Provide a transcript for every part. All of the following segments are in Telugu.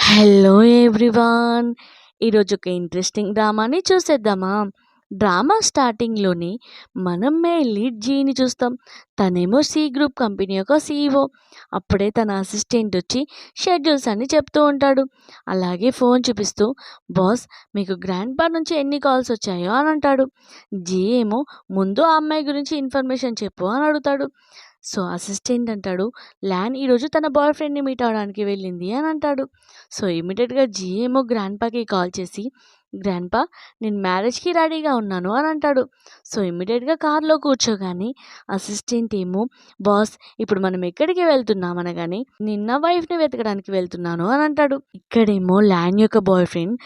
Hello everyone. ఈరోజు ఒక ఇంట్రెస్టింగ్ డ్రామాని చూసేద్దామా? డ్రామా స్టార్టింగ్‌లోని మనం లీడ్ జీని చూస్తాం. తనేమో సి గ్రూప్ కంపెనీ యొక్క సీఈఓ. అప్పుడే తన అసిస్టెంట్ వచ్చి షెడ్యూల్స్ అన్నీ చెప్తూ ఉంటాడు. అలాగే ఫోన్ చూపిస్తూ, బాస్ మీకు గ్రాండ్‌పా నుంచి ఎన్ని కాల్స్ వచ్చాయో అని అంటాడు. జీ ఏమో ముందు ఆ అమ్మాయి గురించి ఇన్ఫర్మేషన్ చెప్పు అని అడుగుతాడు. సో అసిస్టెంట్ అంటాడు, ల్యాన్ ఈరోజు తన బాయ్ ఫ్రెండ్ని మీట్ అవ్వడానికి వెళ్ళింది అని అంటాడు. సో ఇమీడియట్గా జీ ఏమో గ్రాండ్పాకి కాల్ చేసి, గ్రాండ్పా నేను మ్యారేజ్కి రెడీగా ఉన్నాను అని అంటాడు. సో ఇమీడియట్గా కార్లో కూర్చోగానే అసిస్టెంట్ ఏమో, బాస్ ఇప్పుడు మనం ఎక్కడికి వెళ్తున్నాం అనగానే, నిన్న వైఫ్ని వెతకడానికి వెళ్తున్నాను అని అంటాడు. ఇక్కడేమో ల్యాన్ యొక్క బాయ్ ఫ్రెండ్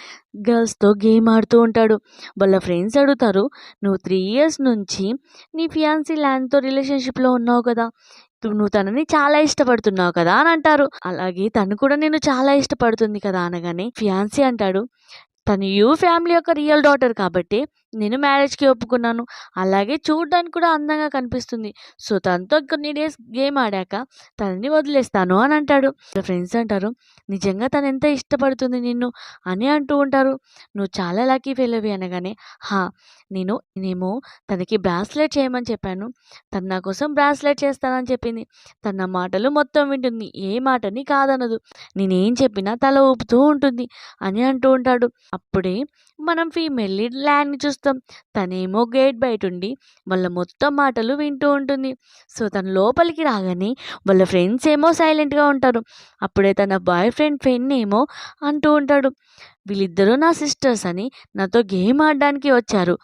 గర్ల్స్తో గేమ్ ఆడుతూ ఉంటాడు. వాళ్ళ ఫ్రెండ్స్ అడుగుతారు, నువ్వు 3 ఇయర్స్ నుంచి నీ ఫియాన్సీ ల్యాన్తో రిలేషన్షిప్లో ఉన్నావు కదా, నువ్వు తనని చాలా ఇష్టపడుతున్నావు కదా అని అంటారు. అలాగే తను కూడా నేను చాలా ఇష్టపడుతుంది కదా అనగానే ఫియాన్సీ అంటాడు, తను ఫ్యామిలీ యొక్క రియల్ డాటర్ కాబట్టి నేను మ్యారేజ్కి ఒప్పుకున్నాను. అలాగే చూడడానికి కూడా అందంగా కనిపిస్తుంది. సో తనతో కొన్ని డేస్ గేమ్ ఆడాక తనని వదిలేస్తాను అని అంటాడు. ఫ్రెండ్స్ అంటారు, నిజంగా తను ఎంత ఇష్టపడుతుంది నిన్ను అని అంటూ ఉంటారు. నువ్వు చాలా లక్కీ ఫెలోవి అనగానే, హా నేనేమో తనకి బ్రాస్లెట్ చేయమని చెప్పాను. తను నా కోసం బ్రాస్లెట్ చేస్తానని చెప్పింది. తన నా మాటలు మొత్తం వింటుంది. ఏ మాటని కాదనదు. నేనేం చెప్పినా తల ఊపుతూ ఉంటుంది అని అంటూ ఉంటాడు. అప్పుడే మనం ఫీమేల్ లీడ్ ల్యాన్ని చూస్తాం. తనేమో గేట్ బయట ఉండి వాళ్ళ మొత్తం మాటలు వింటూ ఉంటుంది. సో తను లోపలికి రాగానే వాళ్ళ ఫ్రెండ్స్ ఏమో సైలెంట్గా ఉంటారు. అప్పుడే తన బాయ్ ఫ్రెండ్ ఫెన్ ఏమో అంటూ ఉంటాడు, వీళ్ళిద్దరూ నా సిస్టర్స్ అని నాతో గేమ్ ఆడడానికి వచ్చారు.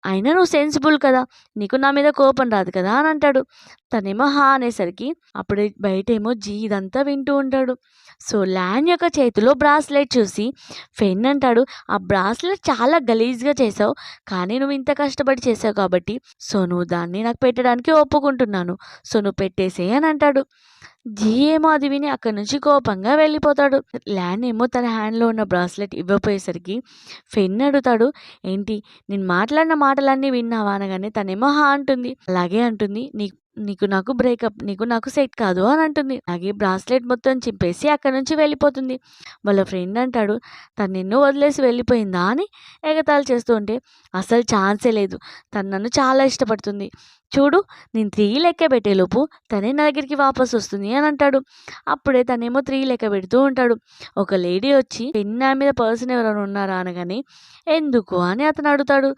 అయినా నువ్వు సెన్సిబుల్ కదా, నీకు నా మీద కోపం రాదు కదా అని అంటాడు. తనేమో హా అనేసరికి అప్పుడే బయటేమో జీ ఇదంతా వింటూ ఉంటాడు. సో ల్యాన్ యొక్క చేతిలో బ్రాస్లెట్ చూసి ఫెన్ అంటాడు, ఆ బ్రాస్లెట్ చాలా గలీజ్గా చేసావు, కానీ నువ్వు ఇంత కష్టపడి చేసావు కాబట్టి సో నువ్వు దాన్ని నాకు పెట్టడానికి ఒప్పుకుంటున్నాను, సో నువ్వు పెట్టేసే అని అంటాడు. జీ ఏమో అది విని అక్కడి నుంచి కోపంగా వెళ్ళిపోతాడు. ల్యాన్ ఏమో తన హ్యాండ్లో ఉన్న బ్రాస్లెట్ ఇవ్వపోయేసరికి ఫెన్ అడుగుతాడు, ఏంటి నేను మాట్లాడిన మాటలన్నీ విన్నావా అనగానే తనేమో హా అంటుంది. అలాగే అంటుంది, నీకు నాకు బ్రేకప్, నీకు నాకు సెట్ కాదు అని అంటుంది. అలాగే బ్రాస్లెట్ మొత్తం చింపేసి అక్కడి నుంచి వెళ్ళిపోతుంది. వాళ్ళ ఫ్రెండ్ అంటాడు, తను నిన్ను వదిలేసి వెళ్ళిపోయిందా అని ఎగతాళి చేస్తూ ఉంటే, అసలు ఛాన్సే లేదు, తను నన్ను చాలా ఇష్టపడుతుంది. చూడు, నేను 3 లెక్క పెట్టేలోపు తనే నా దగ్గరికి వాపస్ వస్తుంది అని అంటాడు. అప్పుడే తనేమో 3 లెక్క పెడుతూ ఉంటాడు. ఒక లేడీ వచ్చి పెన్ మీద పర్సన్ ఎవరైనా ఉన్నారా అనగానే, ఎందుకు అని అతను అడుగుతాడు.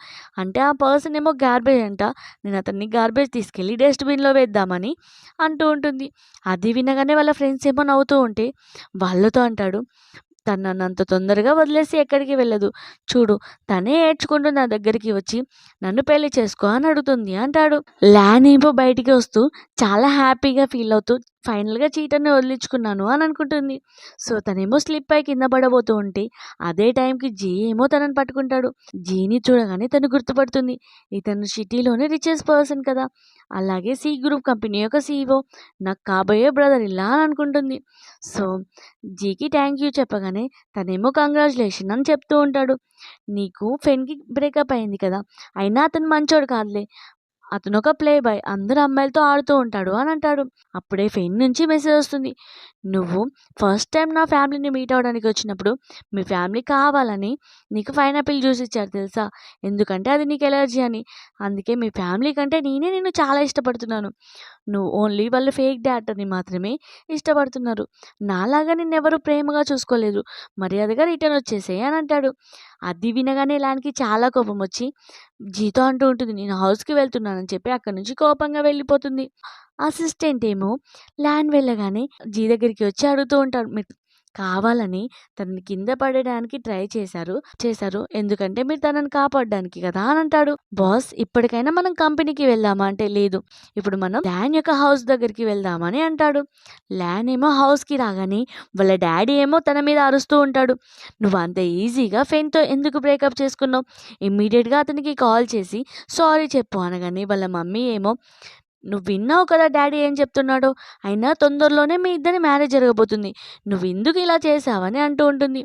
అంటే ఆ పర్సన్ ఏమో గార్బేజ్ అంట, నేను అతన్ని గార్బేజ్ తీసుకెళ్ళి డస్ట్బిన్లో వేద్దామని అంటూ ఉంటుంది. అది వినగానే వాళ్ళ ఫ్రెండ్స్ ఏమో నవ్వుతూ ఉంటే వాళ్ళతో అంటాడు, తను నన్ను అంత తొందరగా వదిలేసి ఎక్కడికి వెళ్ళదు. చూడు, తనే ఏడ్చుకుంటూ నా దగ్గరికి వచ్చి నన్ను పెళ్లి చేసుకో అని అడుగుతుంది అంటాడు. ల్యాన్ ఏమో బయటికి వస్తూ చాలా హ్యాపీగా ఫీల్ అవుతూ ఫైనల్గా చీటర్ని వదిలించుకున్నాను అని అనుకుంటుంది. సో తనేమో స్లిప్ అయి కింద పడబోతూ ఉంటే అదే టైంకి జీ ఏమో తనని పట్టుకుంటాడు. జీని చూడగానే తను గుర్తుపడుతుంది, ఇతను సిటీలోనే రిచెస్ట్ పర్సన్ కదా, అలాగే సి గ్రూప్ కంపెనీ యొక్క సీఈఓ, నాకు కాబోయే బ్రదర్ ఇలా అని అనుకుంటుంది. సో జీకి థ్యాంక్ యూ చెప్పగానే తనేమో కంగ్రాచులేషన్ అని చెప్తూ ఉంటాడు. నీకు ఫ్రెండ్కి బ్రేకప్ అయింది కదా, అయినా అతను మంచోడు కాదులే, అతను ఒక ప్లే బాయ్, అందరు అమ్మాయిలతో ఆడుతూ ఉంటాడు అని అంటాడు. అప్పుడే ఫెన్ నుంచి మెసేజ్ వస్తుంది, నువ్వు ఫస్ట్ టైం నా ఫ్యామిలీని మీట్ అవ్వడానికి వచ్చినప్పుడు మీ ఫ్యామిలీ కావాలని నీకు పైనాపిల్ జ్యూస్ ఇచ్చారు తెలుసా, ఎందుకంటే అది నీకు ఎలర్జీ అని, అందుకే మీ ఫ్యామిలీ కంటే నేనే నిన్ను చాలా ఇష్టపడుతున్నాను. నువ్వు ఓన్లీ వాళ్ళు ఫేక్ డాటర్ని మాత్రమే ఇష్టపడుతున్నారు, నాలాగా నిన్నెవరు ప్రేమగా చూసుకోలేదు, మర్యాదగా రిటర్న్ వచ్చేసేయ్ అని అంటాడు. అది వినగానే ల్యాన్కి చాలా కోపం వచ్చి జీతో అంటూ ఉంటుంది, నేను హౌస్కి వెళ్తున్నానని చెప్పి అక్కడి నుంచి కోపంగా వెళ్ళిపోతుంది. అసిస్టెంట్ ఏమో ల్యాన్ వెళ్ళగానే జీ దగ్గరికి వచ్చి అడుగుతూ ఉంటారు, మీరు కావాలని తనని కింద పడడానికి ట్రై చేశారు ఎందుకంటే మీరు తనని కాపాడడానికి కదా అని అంటాడు. బాస్ ఇప్పటికైనా మనం కంపెనీకి వెళ్దామా అంటే, లేదు, ఇప్పుడు మనం ల్యాన్ యొక్క హౌస్ దగ్గరికి వెళ్దామని అంటాడు. ల్యాన్ ఏమో హౌస్కి రాగానే వాళ్ళ డాడీ ఏమో తన మీద అరుస్తూ ఉంటాడు, నువ్వు అంత ఈజీగా ఫెన్తో ఎందుకు బ్రేకప్ చేసుకున్నావు, ఇమ్మీడియట్గా అతనికి కాల్ చేసి సారీ చెప్పు అనగానే వాళ్ళ మమ్మీ ఏమో, నువ్వు విన్నావు కదా డాడీ ఏం చెప్తున్నాడో, అయినా తొందరలోనే మీ ఇద్దరి మ్యారేజ్ జరగబోతుంది, నువ్వు ఎందుకు ఇలా చేసావని అంటూ ఉంటుంది.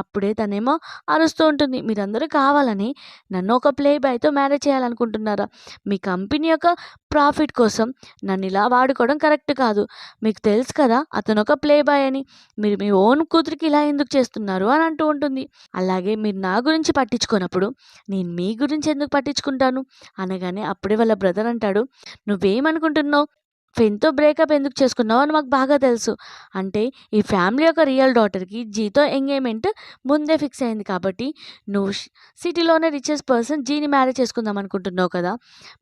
అప్పుడే తనేమో అరుస్తూ ఉంటుంది, మీరందరూ కావాలని నన్ను ఒక ప్లే బాయ్తో మ్యారేజ్ చేయాలనుకుంటున్నారా, మీ కంపెనీ యొక్క ప్రాఫిట్ కోసం నన్నిలా వాడుకోవడం కరెక్ట్ కాదు. మీకు తెలుసు కదా అతనొక ప్లే బాయ్ అని. మీరు మీ ఓన్ కూతురికి ఇలా ఎందుకు చేస్తున్నారు అని అంటూ ఉంటుంది. అలాగే మీరు నా గురించి పట్టించుకోనప్పుడు నేను మీ గురించి ఎందుకు పట్టించుకుంటాను అనగానే అప్పుడే వాళ్ళ బ్రదర్ అంటాడు, నువ్వేమనుకుంటున్నావు? ఫ్రెండ్‌తో బ్రేకప్ ఎందుకు చేసుకున్నావో అని మాకు బాగా తెలుసు. అంటే ఈ ఫ్యామిలీ యొక్క రియల్ డాటర్‌కి జీతో ఎంగేజ్‌మెంట్ ముందే ఫిక్స్ అయింది కాబట్టి నువ్వు సిటీలోనే రిచెస్ట్ పర్సన్ జీని మ్యారేజ్ చేసుకుందాం అనుకుంటున్నావు కదా!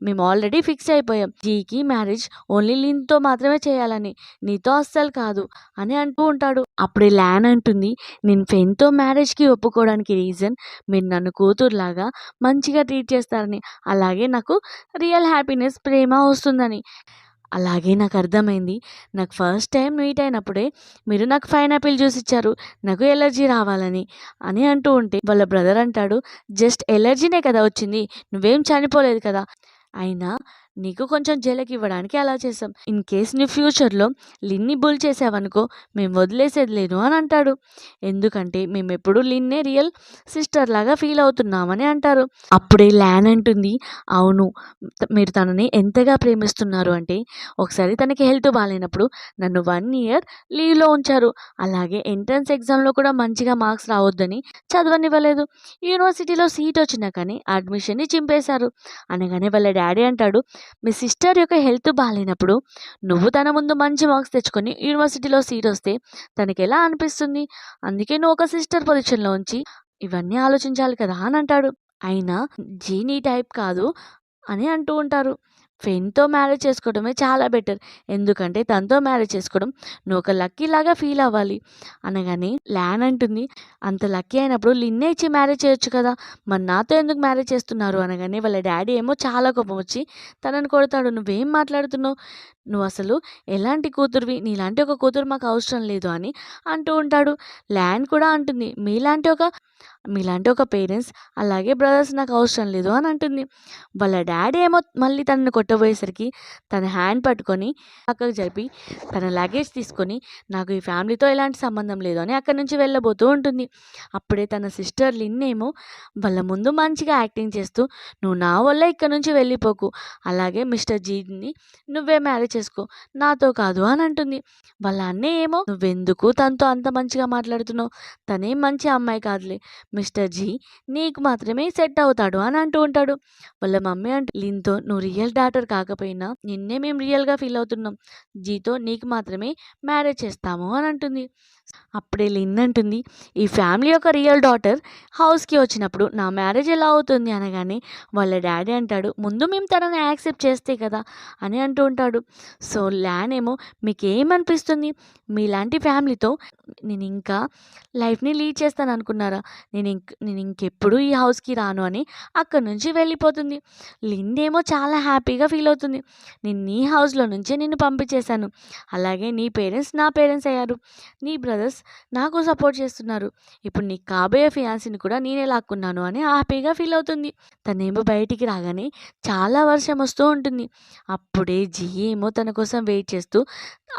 మేము ఆల్రెడీ ఫిక్స్ అయిపోయాం. జీకి మ్యారేజ్ ఓన్లీ లిన్‌తో మాత్రమే చేయాలని. నీతో అస్సలు కాదు అని అంటూ ఉంటాడు. అప్పుడే లాన్ అంటుంది, నేను ఫ్రెండ్‌తో మ్యారేజ్‌కి ఒప్పుకోవడానికి రీజన్ మీరు నన్ను కూతురులాగా మంచిగా ట్రీట్ చేస్తారని. అలాగే నాకు రియల్ హ్యాపీనెస్, ప్రేమ వస్తుందని. అలాగే నాకర్థమైంది. నాకు ఫస్ట్ టైమ్ మీట్ అయినప్పుడే మీరు నాకు పైనాపిల్ జ్యూస్ ఇచ్చారు. నాకు ఎలర్జీ రావాలని అని అంటూ ఉంటే వాళ్ళ బ్రదర్ అంటాడు, జస్ట్ ఎలర్జీనే కదా వచ్చింది. నువ్వేం చనిపోలేదు కదా! అయినా నీకు కొంచెం జలకివ్వడానికి అలా చేసాం. ఇన్ కేస్ నువ్వు ఫ్యూచర్‌లో లిన్‌ని బుల్ చేసావనుకో మేము వదిలేసేది లేదు అని అంటాడు. ఎందుకంటే మేమెప్పుడు లిన్నే రియల్ సిస్టర్‌లాగా ఫీల్ అవుతున్నామని అంటారు. అప్పుడే లాన్ అంటుంది, అవును మీరు తనని ఎంతగా ప్రేమిస్తున్నారు అంటే ఒకసారి తనకి హెల్త్ బాలేనప్పుడు నన్ను 1 ఇయర్ లీవ్‌లో ఉంచారు. అలాగే ఎంట్రన్స్ ఎగ్జామ్‌లో కూడా మంచిగా మార్క్స్ రావద్దని చదవనివ్వలేదు. యూనివర్సిటీలో సీట్ వచ్చినా కానీ అడ్మిషన్‌ని చింపేశారు. అనగానే వాళ్ళ డ్యాడీ అంటాడు, మీ సిస్టర్ యొక్క హెల్త్ బాలేనప్పుడు నువ్వు తన ముందు మంచి మార్క్స్ తెచ్చుకొని యూనివర్సిటీలో సీట్ వస్తే తనకెలా అనిపిస్తుంది? అందుకే నువ్వు ఒక సిస్టర్ పొజిషన్‌లో ఉంచి ఇవన్నీ ఆలోచించాలి కదా అని అంటాడు. అయినా జీనీ టైప్ కాదు అని అంటూ ఉంటారు. ఫ్రెండ్‌తో మ్యారేజ్ చేసుకోవడమే చాలా బెటర్. ఎందుకంటే తనతో మ్యారేజ్ చేసుకోవడం నువ్వు ఒక లక్కీలాగా ఫీల్ అవ్వాలి. అనగానే లాన్ అంటుంది, అంత లక్కీ అయినప్పుడు లిన్నే ఇచ్చి మ్యారేజ్ చేయొచ్చు కదా! మరి నాతో ఎందుకు మ్యారేజ్ చేస్తున్నారు? అనగానే వాళ్ళ డ్యాడీ ఏమో చాలా కోపం వచ్చి తనని కొడతాడు. నువ్వేం మాట్లాడుతున్నావు? నువ్వసలు ఎలాంటి కూతురివి? నీలాంటి ఒక కూతురు మాకు అవసరం లేదు అని అంటూ ఉంటాడు. లాన్ కూడా అంటుంది, మీలాంటి ఒక పేరెంట్స్ అలాగే బ్రదర్స్ నాకు అవసరం లేదు అని అంటుంది. వాళ్ళ డాడీ ఏమో మళ్ళీ తనని కొట్టబోయేసరికి తన హ్యాండ్ పట్టుకొని పక్కకు జరిపి తన లగేజ్ తీసుకొని నాకు ఈ ఫ్యామిలీతో ఎలాంటి సంబంధం లేదు అని అక్కడి నుంచి వెళ్ళబోతూ ఉంటుంది. అప్పుడే తన సిస్టర్ లిన్ ఏమో వాళ్ళ ముందు మంచిగా యాక్టింగ్ చేస్తూ నువ్వు నా వల్ల ఇక్కడ నుంచి వెళ్ళిపోకు, అలాగే మిస్టర్ జీని నువ్వే మ్యారేజ్ చేసుకో, నాతో కాదు అని అంటుంది. వాళ్ళ అన్నయ్య ఏమో నువ్వెందుకు తనతో అంత మంచిగా మాట్లాడుతున్నావు, తనేం మంచి అమ్మాయి కాదులే, మిస్టర్ జీ నీకు మాత్రమే సెట్ అవుతాడు అని అంటూ ఉంటాడు. వాళ్ళ మమ్మీ అంటూ లిన్‌తో నువ్వు రియల్ డాటర్ కాకపోయినా నిన్నే మేము రియల్‌గా ఫీల్ అవుతున్నాం. జీతో నీకు మాత్రమే మ్యారేజ్ చేస్తాము అని అంటుంది. అప్పుడే లిన్ అంటుంది, ఈ ఫ్యామిలీ యొక్క రియల్ డాటర్ హౌస్‌కి వచ్చినప్పుడు నా మ్యారేజ్ ఎలా అవుతుంది అనగానే వాళ్ళ డ్యాడీ అంటాడు, ముందు మేము తనని యాక్సెప్ట్ చేస్తే కదా అని అంటూ ఉంటాడు. సో లాన్ ఏమో మీకేమనిపిస్తుంది? మీలాంటి ఫ్యామిలీతో నేను ఇంకా లైఫ్‌ని లీడ్ చేస్తాను అనుకున్నారా? నేను ఇంకెప్పుడు ఈ హౌస్‌కి రాను అని అక్కడి నుంచి వెళ్ళిపోతుంది. లిన్ ఏమో చాలా హ్యాపీగా ఫీల్ అవుతుంది. నేను నీ హౌస్‌లో నుంచే నిన్ను పంపించేశాను. అలాగే నీ పేరెంట్స్ నా పేరెంట్స్ అయ్యారు. నీ బ్రదర్స్ నాకు సపోర్ట్ చేస్తున్నారు. ఇప్పుడు నీకు కాబోయే ఫియాన్సీని కూడా నేనే లాక్కున్నాను అని హ్యాపీగా ఫీల్ అవుతుంది. తనేమో బయటికి రాగానే చాలా వర్షం వస్తూ ఉంటుంది. అప్పుడే జీ ఏమో తన కోసం వెయిట్ చేస్తూ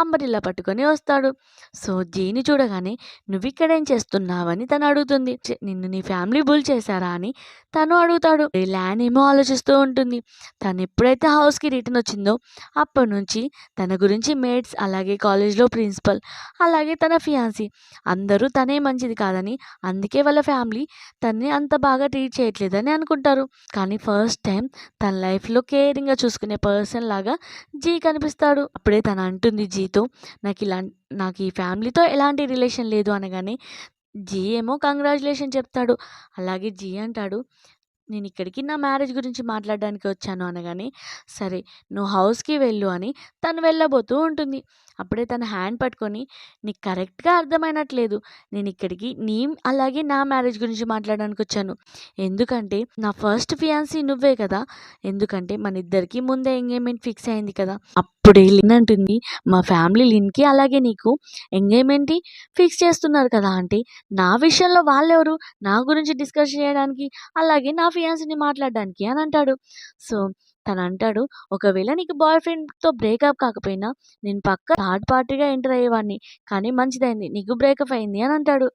అంబ్రెల్లా పట్టుకొని వస్తాడు. సో జీని చూడగానే నువ్విక్కడేం చేస్తున్నావని తను అడుగుతుంది. నిన్ను నీ ఫ్యామిలీ బుల్ చేశారా అని తను అడుగుతాడు. లాన్ ఏమో ఆలోచిస్తూ ఉంటుంది. తను ఎప్పుడైతే హౌస్‌కి రిటర్న్ వచ్చిందో అప్పటి నుంచి తన గురించి మేట్స్, అలాగే కాలేజ్‌లో ప్రిన్సిపల్, అలాగే తన ఫియాన్సీ అందరూ తనే మంచిది కాదని, అందుకే వాళ్ళ ఫ్యామిలీ తనని అంత బాగా ట్రీట్ చేయట్లేదని అనుకుంటారు. కానీ ఫస్ట్ టైం తన లైఫ్‌లో కేరింగ్‌గా చూసుకునే పర్సన్ లాగా జీ కనిపిస్తాడు. అప్పుడే తను అంటుంది జీతో, నాకు ఈ ఫ్యామిలీతో ఎలాంటి రిలేషన్ లేదు అనగానే జీ ఏమో కంగ్రాచ్యులేషన్ చెప్తాడు. అలాగే జీ అంటాడు, నేను ఇక్కడికి నా మ్యారేజ్ గురించి మాట్లాడడానికి వచ్చాను అనగానే సరే నువ్వు హౌస్‌కి వెళ్ళు అని తను వెళ్ళబోతూ ఉంటుంది. అప్పుడే తన హ్యాండ్ పట్టుకొని నీకు కరెక్ట్‌గా అర్థమైనట్లేదు. నేను ఇక్కడికి అలాగే నా మ్యారేజ్ గురించి మాట్లాడడానికి వచ్చాను. ఎందుకంటే నా ఫస్ట్ ఫియాన్సీ నువ్వే కదా! ఎందుకంటే మన ఇద్దరికీ ముందే ఎంగేజ్‌మెంట్ ఫిక్స్ అయింది కదా! అప్పుడే లిన్ అంటుంది, మా ఫ్యామిలీ లిన్‌కి అలాగే నీకు ఎంగేజ్‌మెంట్‌ని ఫిక్స్ చేస్తున్నారు కదా! అంటే నా విషయంలో వాళ్ళెవరు? నా గురించి డిస్కస్ చేయడానికి, అలాగే నా ఫియాన్సీని మాట్లాడడానికి అని అంటాడు. సో తనంటాడు, "ఒకవేళ నీకు బాయ్ ఫ్రెండ్‌తో బ్రేకప్ కాకపోయినా నేను పక్కా థర్డ్ పార్టీగా ఎంటర్ అయ్యేవాడిని. కానీ మంచిదైంది నీకు బ్రేకప్ అయింది" అని అంటాడు.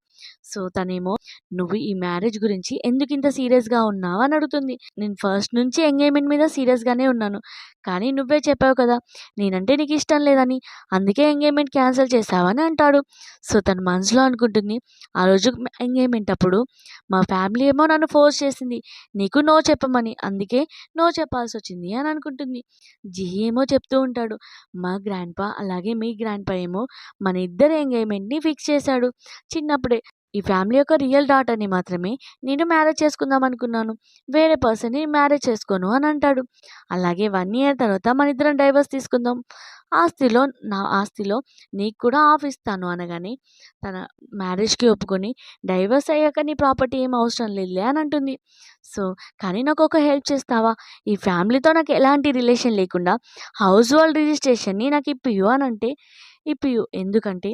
సో, తనేమో "నువ్వు ఈ మ్యారేజ్ గురించి ఎందుకింత సీరియస్‌గా ఉన్నావు?" అని అడుగుతుంది. "నేను ఫస్ట్ నుంచి ఎంగేజ్‌మెంట్ మీద సీరియస్‌గానే ఉన్నాను. కానీ నువ్వే చెప్పావు కదా! నేనంటే నీకిష్టం లేదని. అందుకే ఎంగేజ్‌మెంట్ క్యాన్సిల్ చేశావు" అని అంటాడు. సో, తను మనసులో అనుకుంటుంది, "ఆ రోజు ఎంగేజ్‌మెంట్ అప్పుడు మా ఫ్యామిలీ ఏమో నన్ను ఫోర్స్ చేసింది. నీకు నో చెప్పమని. అందుకే నో చెప్పాల్సొచ్చింది" అని అనుకుంటుంది. జీ ఏమో చెప్తూ ఉంటాడు, "మా గ్రాండ్‌పా అలాగే మీ గ్రాండ్‌పా ఏమో మన ఇద్దరి ఎంగేజ్‌మెంట్‌ని ఫిక్స్ చేశాడు చిన్నప్పుడే. ఈ ఫ్యామిలీ యొక్క రియల్ డాటర్‌ని మాత్రమే నేను మ్యారేజ్ చేసుకుందాం అనుకున్నాను. వేరే పర్సన్‌ని మ్యారేజ్ చేసుకోను" అని అంటాడు. "అలాగే 1 ఇయర్ తర్వాత మనిద్దరం డైవర్స్ తీసుకుందాం. ఆస్తిలో నా ఆస్తిలో నీకు కూడా హాఫ్ ఇస్తాను" అనగానే తన మ్యారేజ్‌కి ఒప్పుకొని, "డైవర్స్ అయ్యాక నీ ప్రాపర్టీ ఏం అవసరం లేదులే" అని అంటుంది. సో, "కానీ నాకొక హెల్ప్ చేస్తావా? ఈ ఫ్యామిలీతో నాకు ఎలాంటి రిలేషన్ లేకుండా హౌస్ హోల్డ్ రిజిస్ట్రేషన్‌ని నాకు ఇప్పియ్యు" అనంటే, "ఇప్పియ్యు. ఎందుకంటే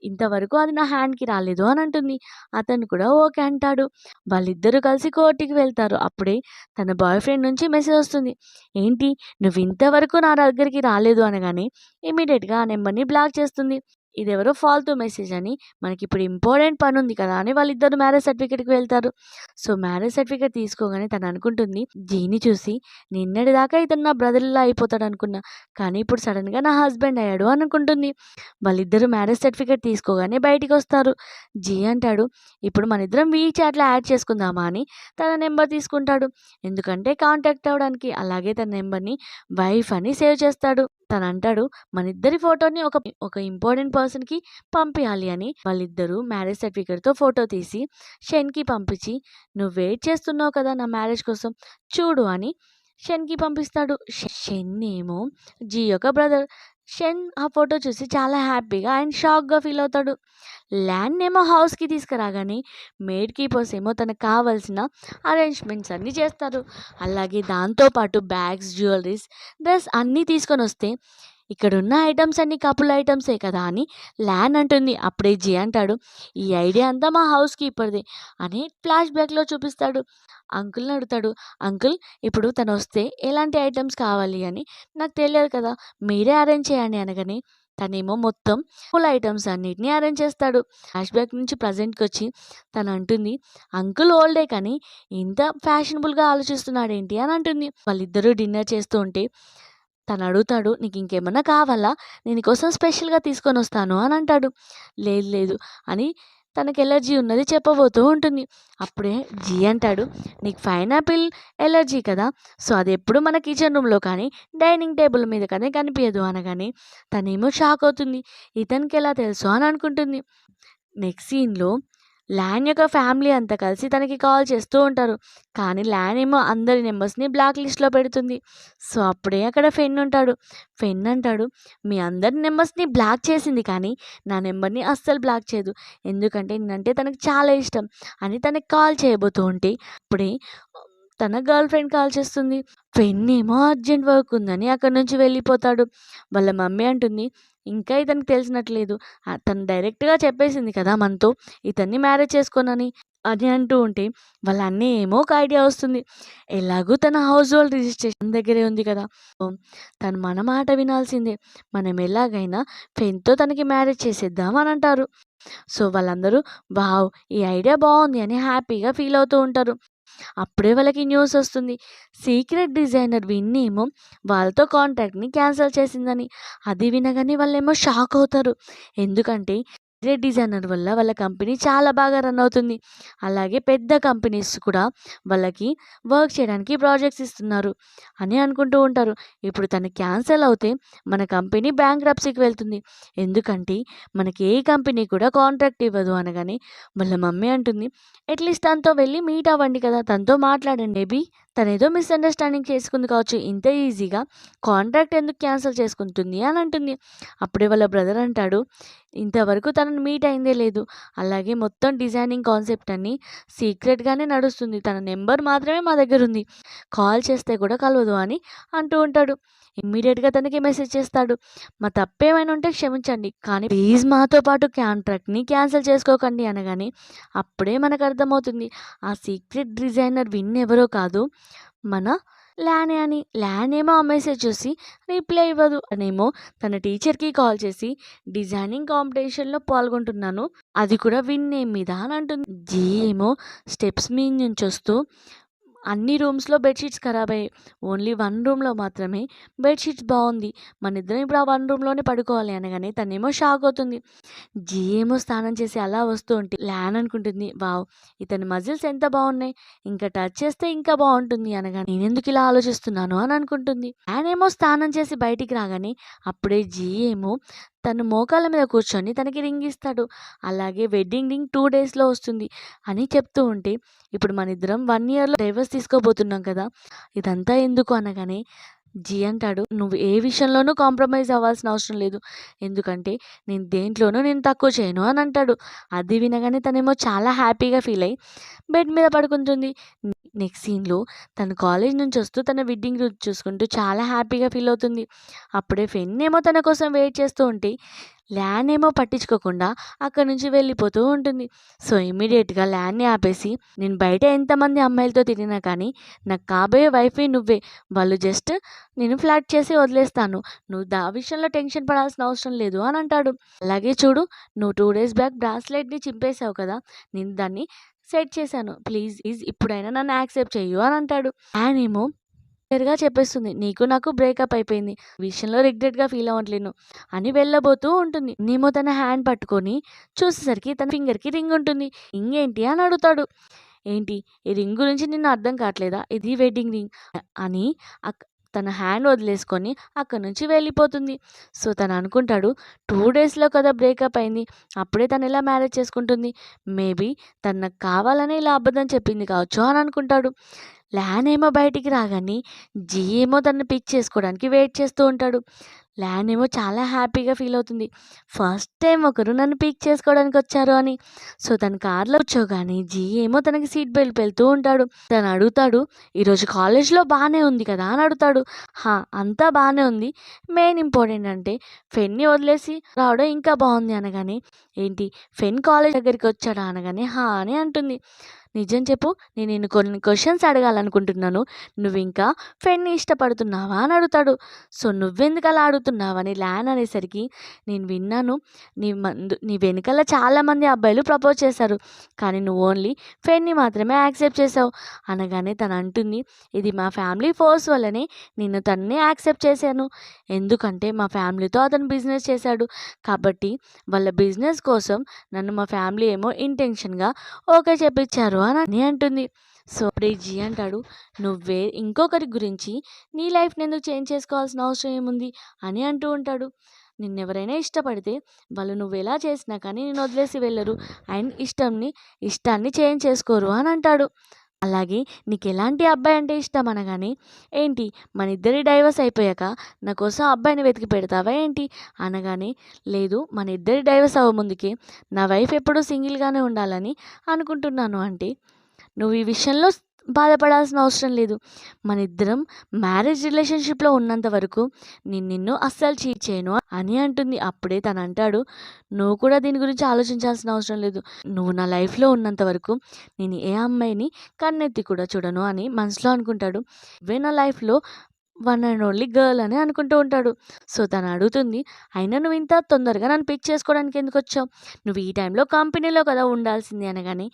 ఇంతవరకు అది నా హ్యాండ్‌కి రాలేదు" అని అంటుంది. అతను కూడా ఓకే అంటాడు. వాళ్ళిద్దరూ కలిసి కోర్ట్‌కి వెళ్తారు. అప్పుడే తన బాయ్ ఫ్రెండ్ నుంచి మెసేజ్ వస్తుంది. "ఏంటి నువ్వు ఇంతవరకు నా దగ్గరికి రాలేదు" అనగానే ఇమ్మీడియేట్‌గా ఆ నెంబర్‌ని బ్లాక్ చేస్తుంది. ఇదెవరో ఫాల్తూ మెసేజ్ అని, మనకిప్పుడు ఇంపార్టెంట్ పనుంది కదా అని వాళ్ళిద్దరూ మ్యారేజ్ సర్టిఫికేట్‌కి వెళ్తారు. సో, మ్యారేజ్ సర్టిఫికేట్ తీసుకోగానే తను అనుకుంటుంది, జీని చూసి నిన్నటిదాకా ఇతను నా బ్రదర్‌లా అయిపోతాడనుకున్నా. కానీ ఇప్పుడు సడెన్‌గా నా హస్బెండ్ అయ్యాడు అని అనుకుంటుంది. వాళ్ళిద్దరూ మ్యారేజ్ సర్టిఫికేట్ తీసుకోగానే బయటికొస్తారు. జీ అంటాడు, "ఇప్పుడు మనిద్దరం వీచాట్‌లో యాడ్ చేసుకుందామా" అని తన నెంబర్ తీసుకుంటాడు. ఎందుకంటే కాంటాక్ట్ అవ్వడానికి. అలాగే తన నెంబర్‌ని వైఫ్ అని సేవ్ చేస్తాడు. తనంటాడు, "మనిద్దరి ఫోటోని ఒక ఇంపార్టెంట్ పర్సన్‌కి పంపియాలి" అని. వాళ్ళిద్దరూ మ్యారేజ్ సర్టిఫికేట్‌తో ఫోటో తీసి షెన్‌కి పంపించి, "నువ్వు వెయిట్ చేస్తున్నావు కదా నా మ్యారేజ్ కోసం, చూడు" అని షెన్‌కి పంపిస్తాడు. షెన్ ఏమో జీ యొక్క బ్రదర్. షెన్ ఆ ఫోటో చూసి చాలా హ్యాపీగా అండ్ షాక్‌గా ఫీల్ అవుతాడు. ల్యాన్‌నేమో హౌస్‌కి తీసుకురాగానే మేడ్ కీపర్స్ ఏమో తనకు కావాల్సిన అరేంజ్‌మెంట్స్ అన్నీ చేస్తారు. అలాగే దాంతో పాటు బ్యాగ్స్, జ్యువెలరీస్, డ్రెస్ అన్నీ తీసుకొనొస్తే, "ఇక్కడున్న ఐటెమ్స్ అన్నీ కపుల్ ఐటెమ్సే కదా" అని ల్యాన్ అంటుంది. అప్పుడే జీ అంటాడు, "ఈ ఐడియా అంతా మా హౌస్ కీపర్‌దే" అని ఫ్లాష్ బ్యాక్‌లో చూపిస్తాడు. అంకుల్‌ని అడుగుతాడు, "అంకుల్ ఇప్పుడు తనొస్తే ఎలాంటి ఐటెమ్స్ కావాలి అని నాకు తెలియదు కదా! మీరే అరేంజ్ చేయండి" అనగానే తనేమో మొత్తం ఫుల్ ఐటెమ్స్ అన్నిటిని అరేంజ్ చేస్తాడు. ఫ్లాష్ బ్యాక్ నుంచి ప్రెజెంట్‌కొచ్చి తనంటుంది, "అంకుల్ ఓల్డే కానీ ఇంత ఫ్యాషనబుల్‌గా ఆలోచిస్తున్నాడేంటి" అని అంటుంది. వాళ్ళిద్దరూ డిన్నర్ చేస్తూ ఉంటే తనడుగుతాడు, "నీకింకేమన్నా కావాలా? నేను నీకోసం స్పెషల్‌గా తీసుకొనొస్తాను" అని అంటాడు. "లేదు లేదు" అని తనకి ఎలర్జీ ఉన్నది చెప్పబోతూ ఉంటుంది. అప్పుడే జీ అంటాడు, "నీకు పైనాపిల్ ఎలర్జీ కదా! సో, అదెప్పుడు మన కిచెన్ రూమ్‌లో కానీ, డైనింగ్ టేబుల్ మీద కానీ కనిపియదు" అనగానే తనేమో షాక్ అవుతుంది. ఇతనికెలా తెలుసు అని అనుకుంటుంది. నెక్స్ట్ సీన్‌లో ల్యాన్ యొక్క ఫ్యామిలీ అంతా కలిసి తనకి కాల్ చేస్తూ ఉంటారు. కానీ ల్యాన్ ఏమో అందరి నంబర్స్‌ని బ్లాక్ లిస్ట్‌లో పెడుతుంది. సో, అప్పుడే అక్కడ ఫెన్ ఉంటాడు. ఫెన్ అంటాడు, "మీ అందరి నంబర్స్‌ని బ్లాక్ చేసింది కానీ, నా నంబర్‌ని అస్సలు బ్లాక్ చేయదు. ఎందుకంటే నేనంటే తనకి చాలా ఇష్టం" అని తనకి కాల్ చేయబోతూ ఉంటే, అప్పుడే తన గర్ల్ ఫ్రెండ్ కాల్ చేస్తుంది. ఫెన్ ఏమో అర్జెంట్ వర్క్ ఉందని అక్కడి నుంచి వెళ్ళిపోతాడు. వాళ్ళ మమ్మీ అంటుంది, "ఇంకా ఇతనికి తెలిసినట్లేదు. తను డైరెక్ట్‌గా చెప్పేసింది కదా మనతో ఇతన్ని మ్యారేజ్ చేసుకోనని" అని అంటూ ఉంటే, వాళ్ళ అన్నయ్య ఏమో ఒక ఐడియా వస్తుంది. ఎలాగో తన హౌస్ హోల్డ్ రిజిస్ట్రేషన్ దగ్గరే ఉంది కదా! సో, తను మన మాట వినాల్సిందే. మనం ఎలాగైనా ఫెన్‌తో తనకి మ్యారేజ్ చేసేద్దాం అని అంటారు. సో, వాళ్ళందరూ వావ్! ఈ ఐడియా బావుంది అని హ్యాపీగా ఫీల్ అవుతూ ఉంటారు. అప్పుడే వాళ్ళకి న్యూస్ వస్తుంది. సీక్రెట్ డిజైనర్ విన్నేమో వాళ్ళతో కాంట్రాక్ట్‌ని క్యాన్సిల్ చేసిందని. అది వినగానే వాళ్ళేమో షాక్ అవుతారు. ఎందుకంటే సీక్రెట్ డిజైనర్ వల్ల వాళ్ళ కంపెనీ చాలా బాగా రన్ అవుతుంది. అలాగే పెద్ద కంపెనీస్ కూడా వాళ్ళకి వర్క్ చేయడానికి ప్రాజెక్ట్స్ ఇస్తున్నారు అని అనుకుంటూ ఉంటారు. ఇప్పుడు తను క్యాన్సిల్ అవుతే మన కంపెనీ బ్యాంక్రప్సీకి వెళ్తుంది. ఎందుకంటే మనకి ఏ కంపెనీ కూడా కాంట్రాక్ట్ ఇవ్వదు అనగానే వాళ్ళ మమ్మీ అంటుంది, "అట్లీస్ట్ తనతో వెళ్ళి మీట్ అవ్వండి కదా! తనతో మాట్లాడండి. మేబీ తనేదో మిస్‌అండర్‌స్టాండింగ్ చేసుకుంది కావచ్చు. ఇంత ఈజీగా కాంట్రాక్ట్ ఎందుకు క్యాన్సిల్ చేసుకుంటుంది" అని అంటుంది. అప్పుడే వాళ్ళ బ్రదర్ అంటాడు, "ఇంతవరకు తనని మీట్ అయిందే లేదు. అలాగే మొత్తం డిజైనింగ్ కాన్సెప్ట్ అన్నీ సీక్రెట్‌గానే నడుస్తుంది. తన నెంబర్ మాత్రమే మా దగ్గరుంది. కాల్ చేస్తే కూడా కలవదు" అని అంటూ ఉంటాడు. ఇమ్మీడియేట్‌గా తనకి మెసేజ్ చేస్తాడు, "మా తప్పేమైనా ఉంటే క్షమించండి. కానీ ప్లీజ్ మాతో పాటు కాంట్రాక్ట్‌ని క్యాన్సిల్ చేసుకోకండి" అనగానే అప్పుడే మనకు అర్థమవుతుంది. ఆ సీక్రెట్ డిజైనర్ విన్ ఎవరో కాదు, మన ల్యానే అని. ల్యాన్ ఏమో ఆ మెసేజ్ చూసి రిప్లై ఇవ్వదు. తనేమో తన టీచర్‌కి కాల్ చేసి డిజైనింగ్ కాంపిటీషన్‌లో పాల్గొంటున్నాను. అది కూడా విన్ నేమ్ మీద అని అంటుంది. జీ ఏమో స్టెప్స్ మీద నుంచొస్తూ అన్ని రూమ్స్‌లో బెడ్‌షీట్స్ ఖరాబయ్యాయి. ఓన్లీ 1 రూమ్‌లో మాత్రమే బెడ్‌షీట్స్ బావుంది. మనిద్దరం ఇప్పుడు ఆ 1 రూమ్‌లోనే పడుకోవాలి అనగానే తనేమో షాక్ అవుతుంది. జీ ఏమో స్నానం చేసి అలా వస్తూ ఉంటే ల్యాన్ అనుకుంటుంది, వావ్! ఇతని మజిల్స్ ఎంత బావున్నాయి. ఇంకా టచ్ చేస్తే ఇంకా బావుంటుంది అనగానే నేనెందుకు ఇలా ఆలోచిస్తున్నాను అని అనుకుంటుంది. ల్యాన్ ఏమో స్నానం చేసి బయటికి రాగానే అప్పుడే జీ ఏమో తను మోకాళ్ళ మీద కూర్చొని తనకి రింగ్ ఇస్తాడు. అలాగే వెడ్డింగ్ రింగ్ 2 డేస్‌లో వస్తుంది అని చెప్తూ ఉంటే ఇప్పుడు మనిద్దరం 1 ఇయర్‌లో డైవర్స్ తీసుకోబోతున్నాం కదా! ఇదంతా ఎందుకు అనగానే జీ అంటాడు, "నువ్వు ఏ విషయంలోనూ కాంప్రమైజ్ అవ్వాల్సిన అవసరం లేదు. ఎందుకంటే నేను దేంట్లోనూ నేను తక్కువ చేయను" అని అంటాడు. అది వినగానే తనేమో చాలా హ్యాపీగా ఫీల్ అయ్యి బెడ్ మీద పడుకుంటుంది. నెక్స్ట్ సీన్‌లో తను కాలేజ్ నుంచి వస్తూ తన వెడ్డింగ్ రోజు చూసుకుంటూ చాలా హ్యాపీగా ఫీల్ అవుతుంది. అప్పుడే ఫెన్ ఏమో తన కోసం వెయిట్ చేస్తూ ఉంటే ల్యాన్ ఏమో పట్టించుకోకుండా అక్కడి నుంచి వెళ్ళిపోతూ ఉంటుంది. సో ఇమ్మీడియేట్‌గా ల్యాన్‌ని ఆపేసి, "నేను బయట ఎంతమంది అమ్మాయిలతో తిరిగినా కానీ నాకు కాబోయే వైఫే నువ్వే. వాళ్ళు జస్ట్ నేను ఫ్లర్ట్ చేసి వదిలేస్తాను. నువ్వు ఆ విషయంలో టెన్షన్ పడాల్సిన అవసరం లేదు" అని అంటాడు. అలాగే చూడు, నువ్వు 2 డేస్ బ్యాక్ బ్రాస్లెట్‌ని చింపేసావు కదా! నేను దాన్ని సెట్ చేశాను. ప్లీజ్ ఇప్పుడైనా నన్ను యాక్సెప్ట్ చెయ్యు అని అంటాడు. ల్యాన్ ఏమో క్లియర్‌గా చెప్పేస్తుంది, "నీకు నాకు బ్రేకప్ అయిపోయింది. ఈ విషయంలో రిగ్రెట్‌గా ఫీల్ అవ్వట్లేను" అని వెళ్ళబోతూ ఉంటుంది. నేమో తన హ్యాండ్ పట్టుకొని చూసేసరికి తన ఫింగర్‌కి రింగ్ ఉంటుంది. "రింగ్ ఏంటి?" అని అడుగుతాడు. "ఏంటి ఈ రింగ్ గురించి నిన్ను అర్థం కావట్లేదా? ఇది వెడ్డింగ్ రింగ్" అని తన హ్యాండ్ వదిలేసుకొని అక్కడి నుంచి వెళ్ళిపోతుంది. సో తను అనుకుంటాడు, 2 డేస్‌లో కదా బ్రేకప్ అయింది. అప్పుడే తను ఎలా మ్యారేజ్ చేసుకుంటుంది? మేబీ తను నాకు కావాలనే ఇలా అబద్ధం చెప్పింది కావచ్చు అని అనుకుంటాడు. ల్యాన్ ఏమో బయటికి రాగానే జీ ఏమో తనని పిక్ చేసుకోవడానికి వెయిట్ చేస్తూ ఉంటాడు. ల్యాన్ ఏమో చాలా హ్యాపీగా ఫీల్ అవుతుంది. ఫస్ట్ టైం ఒకరు నన్ను పిక్ చేసుకోవడానికి వచ్చారు అని. సో తను కార్‌లో కూర్చోగానే జీ ఏమో తనకి సీట్ బెల్ట్ పెడుతూ ఉంటాడు. తను అడుగుతాడు, "ఈరోజు కాలేజ్‌లో బానే ఉంది కదా" అని అడుగుతాడు. "హా! అంతా బానే ఉంది. మెయిన్ ఇంపార్టెంట్ అంటే ఫెన్‌ని వదిలేసి రావడం ఇంకా బావుంది" అనగానే, "ఏంటి ఫెన్ కాలేజ్ దగ్గరికి వచ్చాడా?" అనగానే, "హా!" అని అంటుంది. "నిజం చెప్పు, నేను నిన్ను కొన్ని క్వెషన్స్ అడగాలనుకుంటున్నాను. నువ్వింకా ఫెన్‌ని ఇష్టపడుతున్నావా?" అని అడుగుతాడు. "సో నువ్వెందుకు అలా అడుగుతున్నావు?" అని ల్యాన్ అనేసరికి, "నేను విన్నాను నీ వెనకాల చాలామంది అబ్బాయిలు ప్రపోజ్ చేశారు. కానీ నువ్వు ఓన్లీ ఫెన్‌ని మాత్రమే యాక్సెప్ట్ చేశావు" అనగానే తను అంటుంది, "ఇది మా ఫ్యామిలీ ఫోర్స్ వల్లనే నేను తనని యాక్సెప్ట్ చేశాను. ఎందుకంటే మా ఫ్యామిలీతో అతను బిజినెస్ చేశాడు. కాబట్టి వాళ్ళ బిజినెస్ కోసం నన్ను మా ఫ్యామిలీ ఏమో ఇంటెన్షన్‌గా ఓకే చెప్పించారు" అని అంటుంది. సో అప్పుడే జీ అంటాడు, "నువ్వే ఇంకొకరి గురించి నీ లైఫ్‌ని ఎందుకు చేంజ్ చేసుకోవాల్సిన అవసరం ఏముంది" అని అంటూ ఉంటాడు. "నిన్నెవరైనా ఇష్టపడితే వాళ్ళు నువ్వెలా చేసినా కానీ నిన్ను వదిలేసి వెళ్ళరు. అండ్ ఇష్టాన్ని చేంజ్ చేసుకోరు" అని అంటాడు. అలాగే "నీకెలాంటి అబ్బాయి అంటే ఇష్టం?" అనగానే, "ఏంటి మనిద్దరి డైవర్స్ అయిపోయాక నా కోసం అబ్బాయిని వెతికి పెడతావా ఏంటి?" అనగానే, "లేదు, మన ఇద్దరి డైవర్స్ అవ్వముందుకే నా వైఫ్ ఎప్పుడూ సింగిల్‌గానే ఉండాలని అనుకుంటున్నాను" అంటే, "నువ్వు ఈ విషయంలో బాధపడాల్సిన అవసరం లేదు. మనిద్దరం మ్యారేజ్ రిలేషన్‌షిప్‌లో ఉన్నంత వరకు నేను నిన్ను అస్సలు చీట్ చేయను" అని అంటుంది. అప్పుడే తను అంటాడు, "నువ్వు కూడా దీని గురించి ఆలోచించాల్సిన అవసరం లేదు. నువ్వు నా లైఫ్‌లో ఉన్నంత వరకు నేను ఏ అమ్మాయిని కన్నెత్తి కూడా చూడను" అని మనసులో అనుకుంటాడు. "నువ్వే నా లైఫ్‌లో వన్ అండ్ ఓన్లీ గర్ల్" అని అనుకుంటూ ఉంటాడు. సో తను అడుగుతుంది, "అయినా నువ్వు ఇంత తొందరగా నన్ను పిక్ చేసుకోవడానికి ఎందుకొచ్చావు? నువ్వు ఈ టైంలో కంపెనీలో కదా ఉండాల్సింది" అనగానే,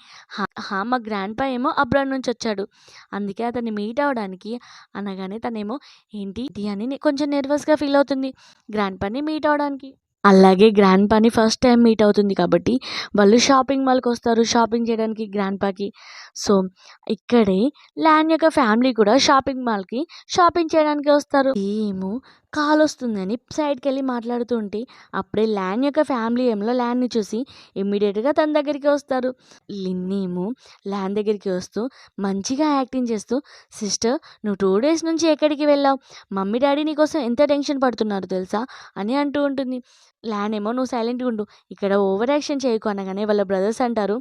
మా గ్రాండ్‌పా ఏమో అబ్రాడ్ నుంచి వచ్చాడు. అందుకే అతన్ని మీట్ అవ్వడానికి" అనగానే తనేమో, "ఏంటి ఇది" అని కొంచెం నెర్వస్‌గా ఫీల్ అవుతుంది గ్రాండ్‌పాని మీట్ అవ్వడానికి. అలాగే గ్రాండ్‌పాని ఫస్ట్ టైమ్ మీట్ అవుతుంది కాబట్టి వాళ్ళు షాపింగ్ మాల్‌కొస్తారు షాపింగ్ చేయడానికి గ్రాండ్‌పాకి. సో ఇక్కడే ల్యాన్ యొక్క ఫ్యామిలీ కూడా షాపింగ్ మాల్‌కి షాపింగ్ చేయడానికి వస్తారు. ఏమో కాలొస్తుందని సైడ్‌కెళ్ళి మాట్లాడుతూ ఉంటే అప్పుడే ల్యాన్ యొక్క ఫ్యామిలీ ఏమో ల్యాన్‌ని చూసి ఇమ్మీడియేట్‌గా తన దగ్గరికి వస్తారు. లిన్నేమో ల్యాన్ దగ్గరికి వస్తూ మంచిగా యాక్టింగ్ చేస్తూ, "సిస్టర్, నువ్వు 2 డేస్ నుంచి ఎక్కడికి వెళ్ళావు? మమ్మీ డాడీ నీకోసం ఎంత టెన్షన్ పడుతున్నారు తెలుసా?" అని అంటూ ఉంటుంది. ల్యాన్ ఏమో "నువ్వు సైలెంట్‌గా ఉండు. ఇక్కడ ఓవర్ యాక్షన్ చేయకు" అనగానే వాళ్ళ బ్రదర్స్ అంటారు,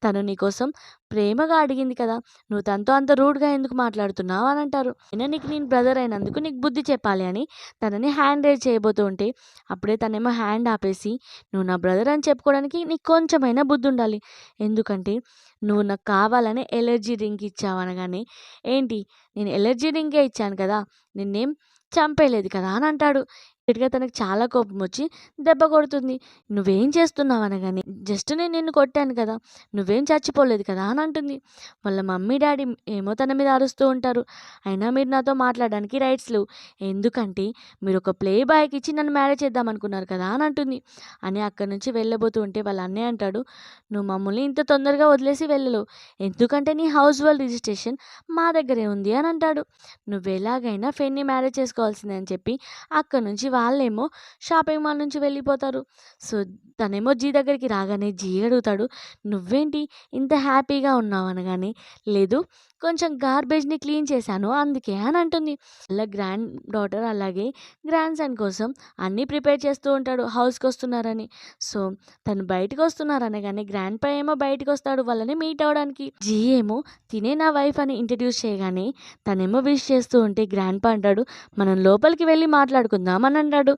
"తను నీకోసం ప్రేమగా అడిగింది కదా! నువ్వు తనతో అంత రూడ్‌గా ఎందుకు మాట్లాడుతున్నావు" అని అంటారు. అయినా నీకు నేను బ్రదర్ అయినందుకు నీకు బుద్ధి చెప్పాలి అని తనని హ్యాండ్ రైజ్ చేయబోతూ ఉంటే, అప్పుడే తనేమో హ్యాండ్ ఆపేసి, "నువ్వు నా బ్రదర్ అని చెప్పుకోవడానికి నీకు కొంచెమైనా బుద్ధి ఉండాలి. ఎందుకంటే నువ్వు నాకు కావాలని ఎలర్జీ డ్రింక్ ఇచ్చావు" అనగానే, "ఏంటి నేను ఎలర్జీ డ్రింకే ఇచ్చాను కదా! నిన్నేం చంపేయలేదు కదా" అని అంటాడు. ఇమ్మీడియేట్‌గా తనకి చాలా కోపమొచ్చి దెబ్బ కొడుతుంది. "నువ్వేం చేస్తున్నావు" అనగానే, "జస్ట్ నేను నిన్ను కొట్టాను కదా! నువ్వేం చచ్చిపోలేదు కదా" అని అంటుంది. వాళ్ళ మమ్మీ, డ్యాడీ ఏమో తన మీద అరుస్తూ ఉంటారు. "అయినా మీరు నాతో మాట్లాడడానికి రైట్స్ లేవు. ఎందుకంటే మీరొక ప్లే బాయ్‌కి ఇచ్చి నన్ను మ్యారేజ్ చేద్దాం అనుకున్నారు కదా" అని అంటుంది. అని అక్కడి నుంచి వెళ్ళబోతూ ఉంటే వాళ్ళ అన్నయ్య అంటాడు, "నువ్వు మమ్మల్ని ఇంత తొందరగా వదిలేసి వెళ్ళలేవు. ఎందుకంటే నీ హౌస్ హోల్డ్ రిజిస్ట్రేషన్ మా దగ్గరే ఉంది" అని అంటాడు. "నువ్వెలాగైనా ఫెన్‌ని మ్యారేజ్ చేసుకోవాల్సిందే" అని చెప్పి అక్కడి నుంచి వాళ్ళేమో షాపింగ్ మాల్ నుంచి వెళ్ళిపోతారు. సో, తనేమో జీ దగ్గరికి రాగానే జీ అడుగుతాడు, "నువ్వేంటి ఇంత హ్యాపీగా ఉన్నావు" అనగానే, "లేదు కొంచెం గార్బేజ్‌ని క్లీన్ చేశాను అందుకే" అని అంటుంది. వాళ్ళ గ్రాండ్ డాటర్ అలాగే గ్రాండ్ సన్ కోసం అన్నీ ప్రిపేర్ చేస్తూ ఉంటాడు హౌస్‌కొస్తున్నారని. సో, తను బయటికొస్తున్నారనగానే గ్రాండ్‌పా ఏమో బయటికొస్తాడు వాళ్ళని మీట్ అవ్వడానికి. జీ ఏమో తినే నా వైఫ్ అని ఇంట్రడ్యూస్ చేయగానే తనేమో విష్ చేస్తూ ఉంటే గ్రాండ్‌పా అంటాడు, "మనం లోపలికి వెళ్ళి మాట్లాడుకుందాం" అని అంటాడు.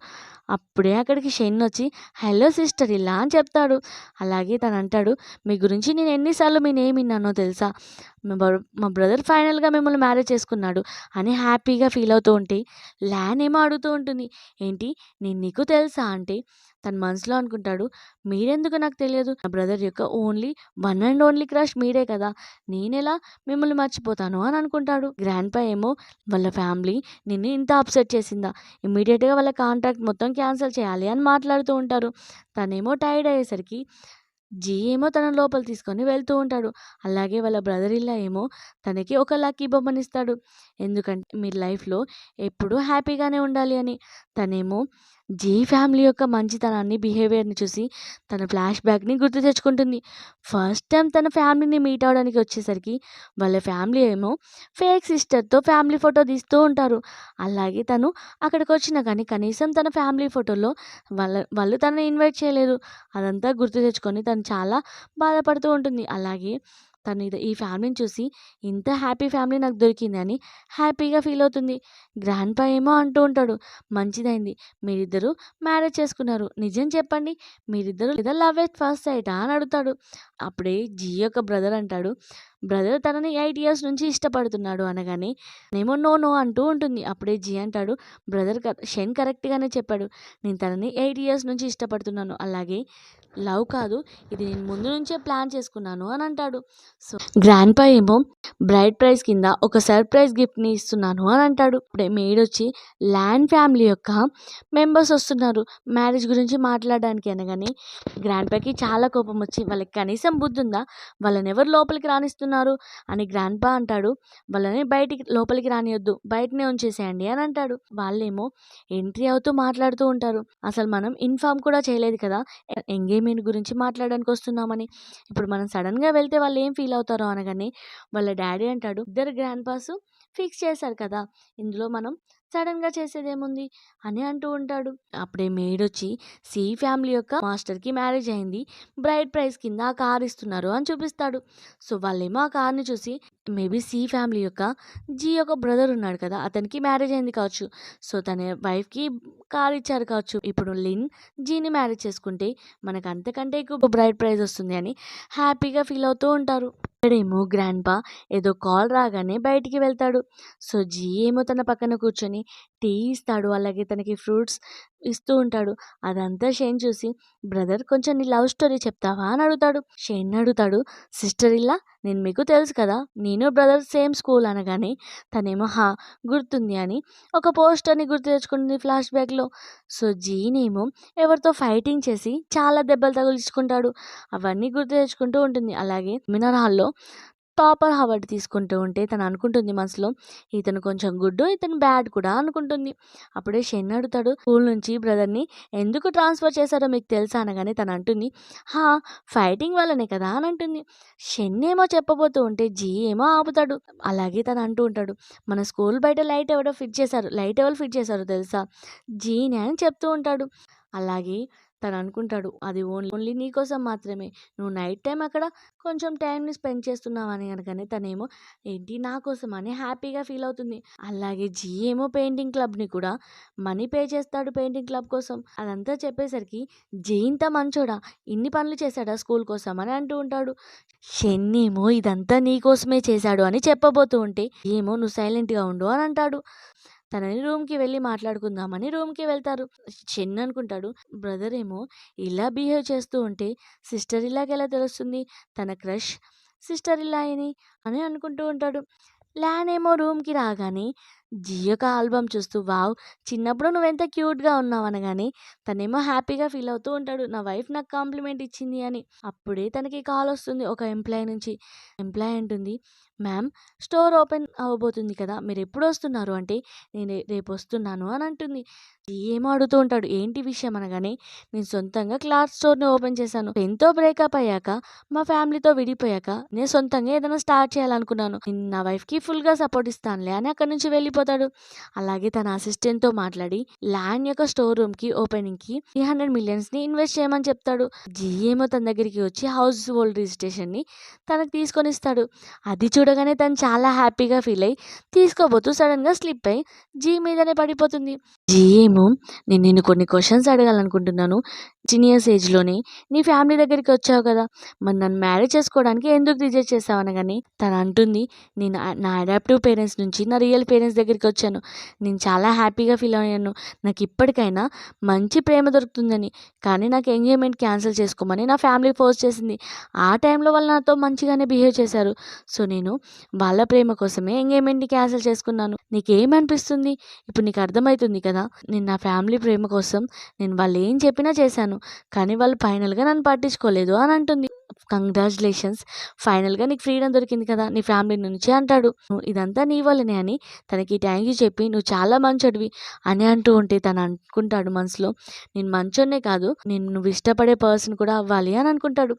అప్పుడే అక్కడికి షెన్ వచ్చి, "హలో సిస్టర్" ఇలా అని చెప్తాడు. అలాగే తను అంటాడు, "మీ గురించి నేను ఎన్ని సార్లు మీ నేమ్ విన్నానో తెలుసా? మా బ్రదర్ ఫైనల్‌గా మిమ్మల్ని మ్యారేజ్ చేసుకున్నాడు" అని హ్యాపీగా ఫీల్ అవుతూ ఉంటే, ల్యాన్ ఏమో అడుగుతూ ఉంటుంది, "ఏంటి నేను నీకు తెలుసా?" అంటే తన మనసులో అనుకుంటాడు, "మీరెందుకు నాకు తెలియదు? నా బ్రదర్ యొక్క వన్ అండ్ ఓన్లీ క్రష్ మీరే కదా! నేనెలా మిమ్మల్ని మర్చిపోతాను" అని అనుకుంటాడు. గ్రాండ్‌పా ఏమో, "వాళ్ళ ఫ్యామిలీ నిన్ను ఇంత అప్సెట్ చేసిందా? ఇమ్మీడియేట్‌గా వాళ్ళ కాంట్రాక్ట్ మొత్తం క్యాన్సిల్ చేయాలి" అని మాట్లాడుతూ ఉంటారు. తనేమో టైర్డ్ అయ్యేసరికి జీ ఏమో తనని లోపలికి తీసుకొని వెళ్తూ ఉంటాడు. అలాగే వాళ్ళ బ్రదర్ ఇల్లా ఏమో తనకి ఒక లక్కీ బొమ్మనిస్తాడు. ఎందుకంటే మీరు లైఫ్‌లో ఎప్పుడూ హ్యాపీగానే ఉండాలి అని. తనేమో జీ ఫ్యామిలీ యొక్క మంచితనాన్ని, బిహేవియర్‌ని చూసి తన ఫ్లాష్ బ్యాక్‌ని గుర్తు తెచ్చుకుంటుంది. ఫస్ట్ టైమ్ తన ఫ్యామిలీని మీట్ అవ్వడానికి వచ్చేసరికి వాళ్ళ ఫ్యామిలీ ఏమో ఫేక్ సిస్టర్‌తో ఫ్యామిలీ ఫోటో తీస్తూ ఉంటారు. అలాగే తను అక్కడికొచ్చినా కానీ కనీసం తన ఫ్యామిలీ ఫోటోలో వాళ్ళు తనని ఇన్వైట్ చేయలేదు. అదంతా గుర్తు తెచ్చుకొని తను చాలా బాధపడుతూ ఉంటుంది. అలాగే తను ఈ ఫ్యామిలీని చూసి ఇంత హ్యాపీ ఫ్యామిలీ నాకు దొరికిందని హ్యాపీగా ఫీల్ అవుతుంది. గ్రాండ్‌పా ఏమో అంటూ ఉంటాడు, "మంచిదైంది మీరిద్దరూ మ్యారేజ్ చేసుకున్నారు. నిజం చెప్పండి మీరిద్దరూ లేదా లవ్ ఎట్ ఫస్ట్ సైటా?" అని అడుగుతాడు. అప్పుడే జీ యొక్క బ్రదర్ అంటాడు, "బ్రదర్ తనని 8 ఇయర్స్ నుంచి ఇష్టపడుతున్నాడు" అనగానే నేమో నో నో అంటూ ఉంటుంది. అప్పుడే జీ అంటాడు, షెన్ కరెక్ట్‌గానే చెప్పాడు. నేను తనని 8 ఇయర్స్ నుంచి ఇష్టపడుతున్నాను. అలాగే లవ్ కాదు ఇది నేను ముందు నుంచే ప్లాన్ చేసుకున్నాను అని అంటాడు. సో, గ్రాండ్‌పా ఏమో బ్రైడ్ ప్రైజ్ కింద ఒక సర్ప్రైజ్ గిఫ్ట్‌ని ఇస్తున్నాను అని అంటాడు. అప్పుడే మెయిడొచ్చి ల్యాన్ ఫ్యామిలీ యొక్క మెంబర్స్ వస్తున్నారు మ్యారేజ్ గురించి మాట్లాడడానికి అనగానే గ్రాండ్‌పాకి చాలా కోపం వచ్చి, "వాళ్ళకి కనీసం బుద్ధుందా? వాళ్ళని ఎవరు లోపలికి రానిస్తున్నారు" అని గ్రాండ్‌పా అంటాడు. "వాళ్ళని లోపలికి రానియొద్దు. బయటనే ఉంచేసేయండి" అని అంటాడు. వాళ్ళేమో ఎంట్రీ అవుతూ మాట్లాడుతూ ఉంటారు. "అసలు మనం ఇన్ఫార్మ్ కూడా చేయలేదు కదా! ఎంగేజ్‌మెంట్ గురించి మాట్లాడడానికి వస్తున్నామని. ఇప్పుడు మనం సడెన్‌గా వెళ్తే వాళ్ళు ఏం ఫీల్ అవుతారో" అనగానే వాళ్ళ డ్యాడీ అంటాడు, "ఇద్దరు గ్రాండ్ పాస్ ఫిక్స్ చేశారు కదా! ఇందులో మనం సడెన్‌గా చేసేదేముంది" అని అంటూ ఉంటాడు. అప్పుడే మెయిడొచ్చి, "సి ఫ్యామిలీ యొక్క మాస్టర్‌కి మ్యారేజ్ అయింది. బ్రైడ్ ప్రైజ్ కింద ఆ కార్ ఇస్తున్నారు" అని చూపిస్తాడు. సో, వాళ్ళేమో ఆ కార్‌ని చూసి మేబీ సి ఫ్యామిలీ యొక్క జీ యొక్క బ్రదర్ ఉన్నాడు కదా! అతనికి మ్యారేజ్ అయింది కావచ్చు. సో, తన వైఫ్‌కి కార్ ఇచ్చారు కావచ్చు. ఇప్పుడు లిన్ జీని మ్యారేజ్ చేసుకుంటే మనకు అంతకంటే ఎక్కువ బ్రైడ్ ప్రైజ్ వస్తుంది అని హ్యాపీగా ఫీల్ అవుతూ ఉంటారు. ఇక్కడేమో గ్రాండ్‌పా ఏదో కాల్ రాగానే బయటికి వెళ్తాడు. సో, జీ ఏమో తన పక్కన కూర్చొని టీ ఇస్తాడు. అలాగే తనకి ఫ్రూట్స్ ఇస్తూ ఉంటాడు. అదంతా షేన్ చూసి, "బ్రదర్ కొంచెం నీ లవ్ స్టోరీ చెప్తావా?" అని అడుగుతాడు. షేన్ అడుగుతాడు, "సిస్టర్ ఇల్లా నేను మీకు తెలుసు కదా! నేను బ్రదర్ సేమ్ స్కూల్" అనగానే తనేమో, "హా! గుర్తుంది" అని ఒక పోస్టర్‌ని గుర్తు తెచ్చుకుంటుంది ఫ్లాష్ బ్యాక్‌లో. సో, జీనేమో ఎవరితో ఫైటింగ్ చేసి చాలా దెబ్బలు తగిలించుకుంటాడు. అవన్నీ గుర్తు తెచ్చుకుంటూ ఉంటుంది. అలాగే సెమినార్ హాల్‌లో టాపర్ అవార్డ్ తీసుకుంటూ ఉంటే తను అనుకుంటుంది మనసులో, "ఇతను కొంచెం గుడ్డు, ఇతను బ్యాడ్ కూడా" అనుకుంటుంది. అప్పుడే షెన్ అడుగుతాడు, "స్కూల్ నుంచి బ్రదర్‌ని ఎందుకు ట్రాన్స్‌ఫర్ చేశారో మీకు తెలుసా?" అనగానే తను అంటుంది, "హా! ఫైటింగ్ వల్లనే కదా" అని అంటుంది. షెన్ ఏమో చెప్పబోతూ ఉంటే జీ ఏమో ఆపుతాడు. అలాగే తను అంటూ ఉంటాడు, "మన స్కూల్ బయట లైట్ ఎవరు ఫిట్ చేశారో తెలుసా? జీనే" అని చెప్తూ ఉంటాడు. అలాగే తననుకుంటాడు, అది ఓన్లీ నీకోసం మాత్రమే. నువ్వు నైట్ టైమ్ అక్కడ కొంచెం టైంని స్పెండ్ చేస్తున్నావని అనగానే తనేమో, ఏంటి నా కోసమా అని హ్యాపీగా ఫీల్ అవుతుంది. అలాగే జీ ఏమో పెయింటింగ్ క్లబ్‌ని కూడా మనీ పే చేస్తాడు పెయింటింగ్ క్లబ్ కోసం. అదంతా చెప్పేసరికి, జీ ఇంత మంచోడా! ఇన్ని పనులు చేశాడా స్కూల్ కోసం అని అంటూ ఉంటాడు. షెన్నేమో ఇదంతా నీ కోసమే చేశాడు అని చెప్పబోతూ ఉంటే, ఏమో నువ్వు సైలెంట్‌గా ఉండు అని అంటాడు. తనని రూమ్‌కి వెళ్ళి మాట్లాడుకుందామని రూమ్‌కి వెళ్తారు. షెన్ అనుకుంటాడు, బ్రదర్ ఏమో ఇలా బిహేవ్ చేస్తూ ఉంటే సిస్టర్ ఇలాగెలా తెలుస్తుంది తన క్రష్ సిస్టర్ ఇలా అని అనుకుంటూ ఉంటాడు. ల్యాన్ ఏమో రూమ్‌కి రాగానే జీ యొక్క ఆల్బమ్ చూస్తూ, వావ్! చిన్నప్పుడు నువ్వెంత క్యూట్‌గా ఉన్నావు అనగానే తనేమో హ్యాపీగా ఫీల్ అవుతూ ఉంటాడు. నా వైఫ్ నాకు కాంప్లిమెంట్ ఇచ్చింది అని. అప్పుడే తనకి కాల్ వస్తుంది ఒక ఎంప్లాయీ నుంచి. ఎంప్లాయీ అంటుంది, మ్యామ్ స్టోర్ ఓపెన్ అవ్వబోతుంది కదా! మీరెప్పుడు వస్తున్నారు అంటే, నేను రేపు వస్తున్నాను అని అంటుంది. జీ ఏమో అడుగుతూ ఉంటాడు, ఏంటి విషయం అనగానే, నేను సొంతంగా క్లాత్ స్టోర్‌ని ఓపెన్ చేశాను. ఫ్రెండ్‌తో బ్రేకప్ అయ్యాక, మా ఫ్యామిలీతో విడిపోయాక నేను సొంతంగా ఏదైనా స్టార్ట్ చేయాలనుకున్నాను. నేను నా వైఫ్‌కి ఫుల్‌గా సపోర్ట్ ఇస్తానులే అని అక్కడి నుంచి వెళ్ళిపోతాడు. అలాగే తన అసిస్టెంట్‌తో మాట్లాడి ల్యాండ్ యొక్క స్టోర్ రూమ్‌కి ఓపెనింగ్‌కి 300 మిలియన్స్‌ని ఇన్వెస్ట్ చేయమని చెప్తాడు. జీ ఏమో తన దగ్గరికి వచ్చి హౌస్ హోల్డ్ రిజిస్ట్రేషన్‌ని తనకు తీసుకొనిస్తాడు. అది చూడగానే తను చాలా హ్యాపీగా ఫీల్ అయ్యి తీసుకోబోతూ సడన్‌గా స్లిప్ అయ్యి జీ మీదనే పడిపోతుంది. జీ ఏమో, నేను నిన్ను కొన్ని క్వెషన్స్ అడగాలనుకుంటున్నాను. సీనియర్స్ ఏజ్‌లోనే నీ ఫ్యామిలీ దగ్గరికి వచ్చావు కదా! మరి నన్ను మ్యారేజ్ చేసుకోవడానికి ఎందుకు రిజెక్ట్ చేసావు అనగానే తను అంటుంది, నేను నా అడాప్టివ్ పేరెంట్స్ నుంచి నా రియల్ పేరెంట్స్ దగ్గరికి వచ్చాను. నేను చాలా హ్యాపీగా ఫీల్ అయ్యాను. నాకు ఇప్పటికైనా మంచి ప్రేమ దొరుకుతుందని. కానీ నాకు ఎంగేజ్‌మెంట్ క్యాన్సిల్ చేసుకోమని నా ఫ్యామిలీ ఫోర్స్ చేసింది. ఆ టైంలో వాళ్ళు నాతో మంచిగానే బిహేవ్ చేశారు. సో, నేను వాళ్ళ ప్రేమ కోసమే ఎంగేజ్‌మెంట్‌ని క్యాన్సిల్ చేసుకున్నాను. నీకేమనిపిస్తుంది? ఇప్పుడు నీకు అర్థమవుతుంది కదా! నేను నా ఫ్యామిలీ ప్రేమ కోసం నేను వాళ్ళు ఏం చెప్పినా చేశాను. కానీ వాళ్ళు ఫైనల్‌గా నన్ను పట్టించుకోలేదు అని అంటుంది. కంగ్రాచ్యులేషన్స్, ఫైనల్‌గా నీకు ఫ్రీడమ్ దొరికింది కదా నీ ఫ్యామిలీ నుంచి అంటాడు. ఇదంతా నీ వల్లనే అని తనకి థ్యాంక్ యూ చెప్పి, నువ్వు చాలా మంచోడివి అని అంటూ ఉంటే తను అనుకుంటాడు మనసులో, నేను మంచోడినే కాదు, నేను నువ్వు ఇష్టపడే పర్సన్ కూడా అవ్వాలి అని అనుకుంటాడు.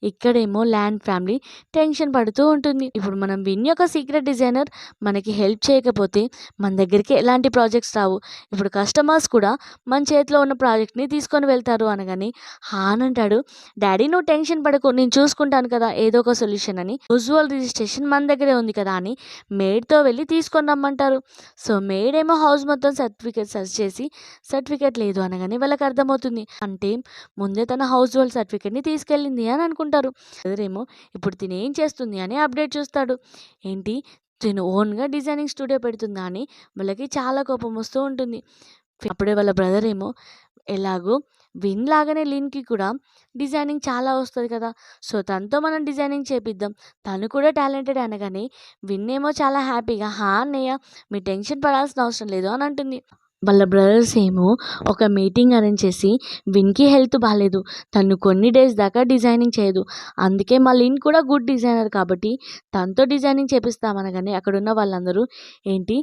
ఇక్కడేమో ల్యాండ్ ఫ్యామిలీ టెన్షన్ పడుతూ ఉంటుంది. ఇప్పుడు మనం విన్ యొక్క సీక్రెట్ డిజైనర్ మనకి హెల్ప్ చేయకపోతే మన దగ్గరికి ఎలాంటి ప్రాజెక్ట్స్ రావు. ఇప్పుడు కస్టమర్స్ కూడా మన చేతిలో ఉన్న ప్రాజెక్ట్‌ని తీసుకొని వెళ్తారు అనగానే హాన్ అంటాడు, డాడీ నువ్వు టెన్షన్ పడకు, నేను చూసుకుంటాను కదా ఏదో ఒక సొల్యూషన్ అని. యూజువల్ రిజిస్ట్రేషన్ మన దగ్గరే ఉంది కదా అని మేడ్‌తో వెళ్ళి తీసుకొని రమ్మంటారు. సో, మేడ్ ఏమో హౌస్ మొత్తం సర్టిఫికేట్ సెర్చ్ చేసి సర్టిఫికేట్ లేదు అనగానే వాళ్ళకి అర్థమవుతుంది. అంటే ముందే తన హౌస్ హోల్డ్ సర్టిఫికేట్‌ని తీసుకెళ్ళింది అని అనుకుంటారు. బ్రదరేమో ఇప్పుడు తినేం చేస్తుంది అని అప్డేట్ చూస్తాడు. ఏంటి తిను ఓన్‌గా డిజైనింగ్ స్టూడియో పెడుతుందా అని వాళ్ళకి చాలా కోపం వస్తూ ఉంటుంది. అప్పుడే వాళ్ళ బ్రదర్ ఏమో, ఎలాగో విన్ లాగానే లిన్‌కి కూడా డిజైనింగ్ చాలా వస్తది కదా! సో, తనతో మనం డిజైనింగ్ చేపిద్దాం. తను కూడా టాలెంటెడే అనగానే విన్ ఏమో చాలా హ్యాపీగా, హా! అన్నయ్య మీరు టెన్షన్ పడాల్సిన అవసరం లేదు అని అంటుంది. వాళ్ళ బ్రదర్స్ ఏమో ఒక మీటింగ్ అరేంజ్ చేసి, విన్‌కి హెల్త్ బాలేదు. తను కొన్ని డేస్ దాకా డిజైనింగ్ చేయదు. అందుకే మా లిన్ కూడా గుడ్ డిజైనర్ కాబట్టి తనతో డిజైనింగ్ చేపిస్తామనగానే అక్కడున్న వాళ్ళందరూ, ఏంటి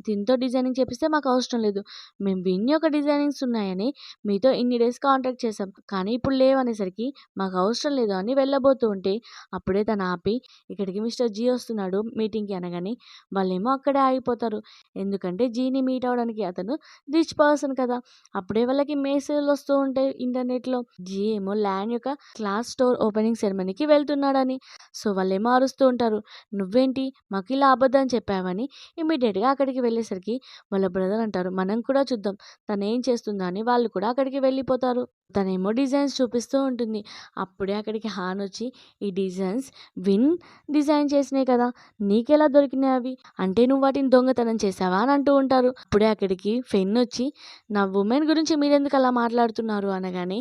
తినతో డిజైనింగ్ చేపిస్తే మాకు అవసరం లేదు. మేము విన్ యొక్క డిజైనింగ్స్ ఉన్నాయని మీతో ఇన్ని డేస్ కాంటాక్ట్ చేసాం. కానీ ఇప్పుడు లేవనేసరికి మాకు అవసరం లేదు అని వెళ్ళబోతూ ఉంటే అప్పుడే తను ఆపి, ఇక్కడికి మిస్టర్ జీ వస్తున్నాడు మీటింగ్‌కి అనగానే వాళ్ళేమో అక్కడే ఆగిపోతారు. ఎందుకంటే జీని మీట్ అవ్వడానికి అతను రిచ్ పర్సన్ కదా! అప్పుడే వాళ్ళకి మెసేజ్‌లు వస్తూ ఉంటాయి ఇంటర్నెట్‌లో. జీ ఏమో ల్యాండ్ యొక్క క్లాస్ స్టోర్ ఓపెనింగ్ సెరమనీకి వెళ్తున్నాడని. సో, వాళ్ళేమో అరుస్తూ ఉంటారు, నువ్వేంటి మాకిలా అబద్ధం చెప్పావని. ఇమ్మీడియేట్‌గా అక్కడికి వెళ్ళేసరికి వాళ్ళ బ్రదర్ అంటారు, మనం కూడా చూద్దాం తనేం చేస్తుందో అని. వాళ్ళు కూడా అక్కడికి వెళ్ళిపోతారు. తనేమో డిజైన్స్ చూపిస్తూ ఉంటుంది. అప్పుడే అక్కడికి హాన్ వచ్చి, ఈ డిజైన్స్ విన్ డిజైన్ చేసినయి కదా! నీకెలా దొరికినాయి అవి? అంటే నువ్వు వాటిని దొంగతనం చేశావా అని అంటూ ఉంటారు. అప్పుడే అక్కడికి ఫెన్ వచ్చి, నా వుమెన్ గురించి మీరెందుకు అలా మాట్లాడుతున్నారు అనగానే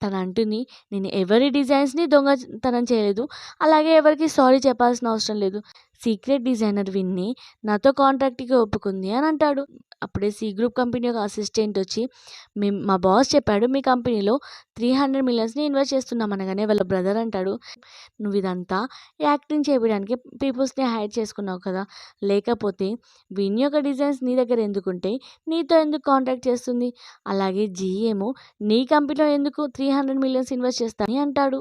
తను అంటుంది, నేను ఎవరి డిజైన్స్‌ని దొంగతనం చేయలేదు. అలాగే ఎవరికీ సారీ చెప్పాల్సిన అవసరం లేదు. సీక్రెట్ డిజైనర్ విన్ని నాతో కాంట్రాక్ట్‌కి ఒప్పుకుంది అని అంటాడు. అప్పుడే సి గ్రూప్ కంపెనీ యొక్క అసిస్టెంట్ వచ్చి, మా బాస్ చెప్పాడు మీ కంపెనీలో 300 మిలియన్స్‌ని ఇన్వెస్ట్ చేస్తున్నాం అనగానే వాళ్ళ బ్రదర్ అంటాడు, నువ్వు ఇదంతా యాక్టింగ్ చేపియడానికి పీపుల్స్‌ని హైర్ చేసుకున్నావు కదా! లేకపోతే విన్ యొక్క డిజైన్స్ నీ దగ్గర ఎందుకుంటాయి? నీతో ఎందుకు కాంట్రాక్ట్ చేస్తుంది? అలాగే జీ ఏమో నీ కంపెనీలో ఎందుకు 300 మిలియన్స్ ఇన్వెస్ట్ చేస్తా అని అంటాడు.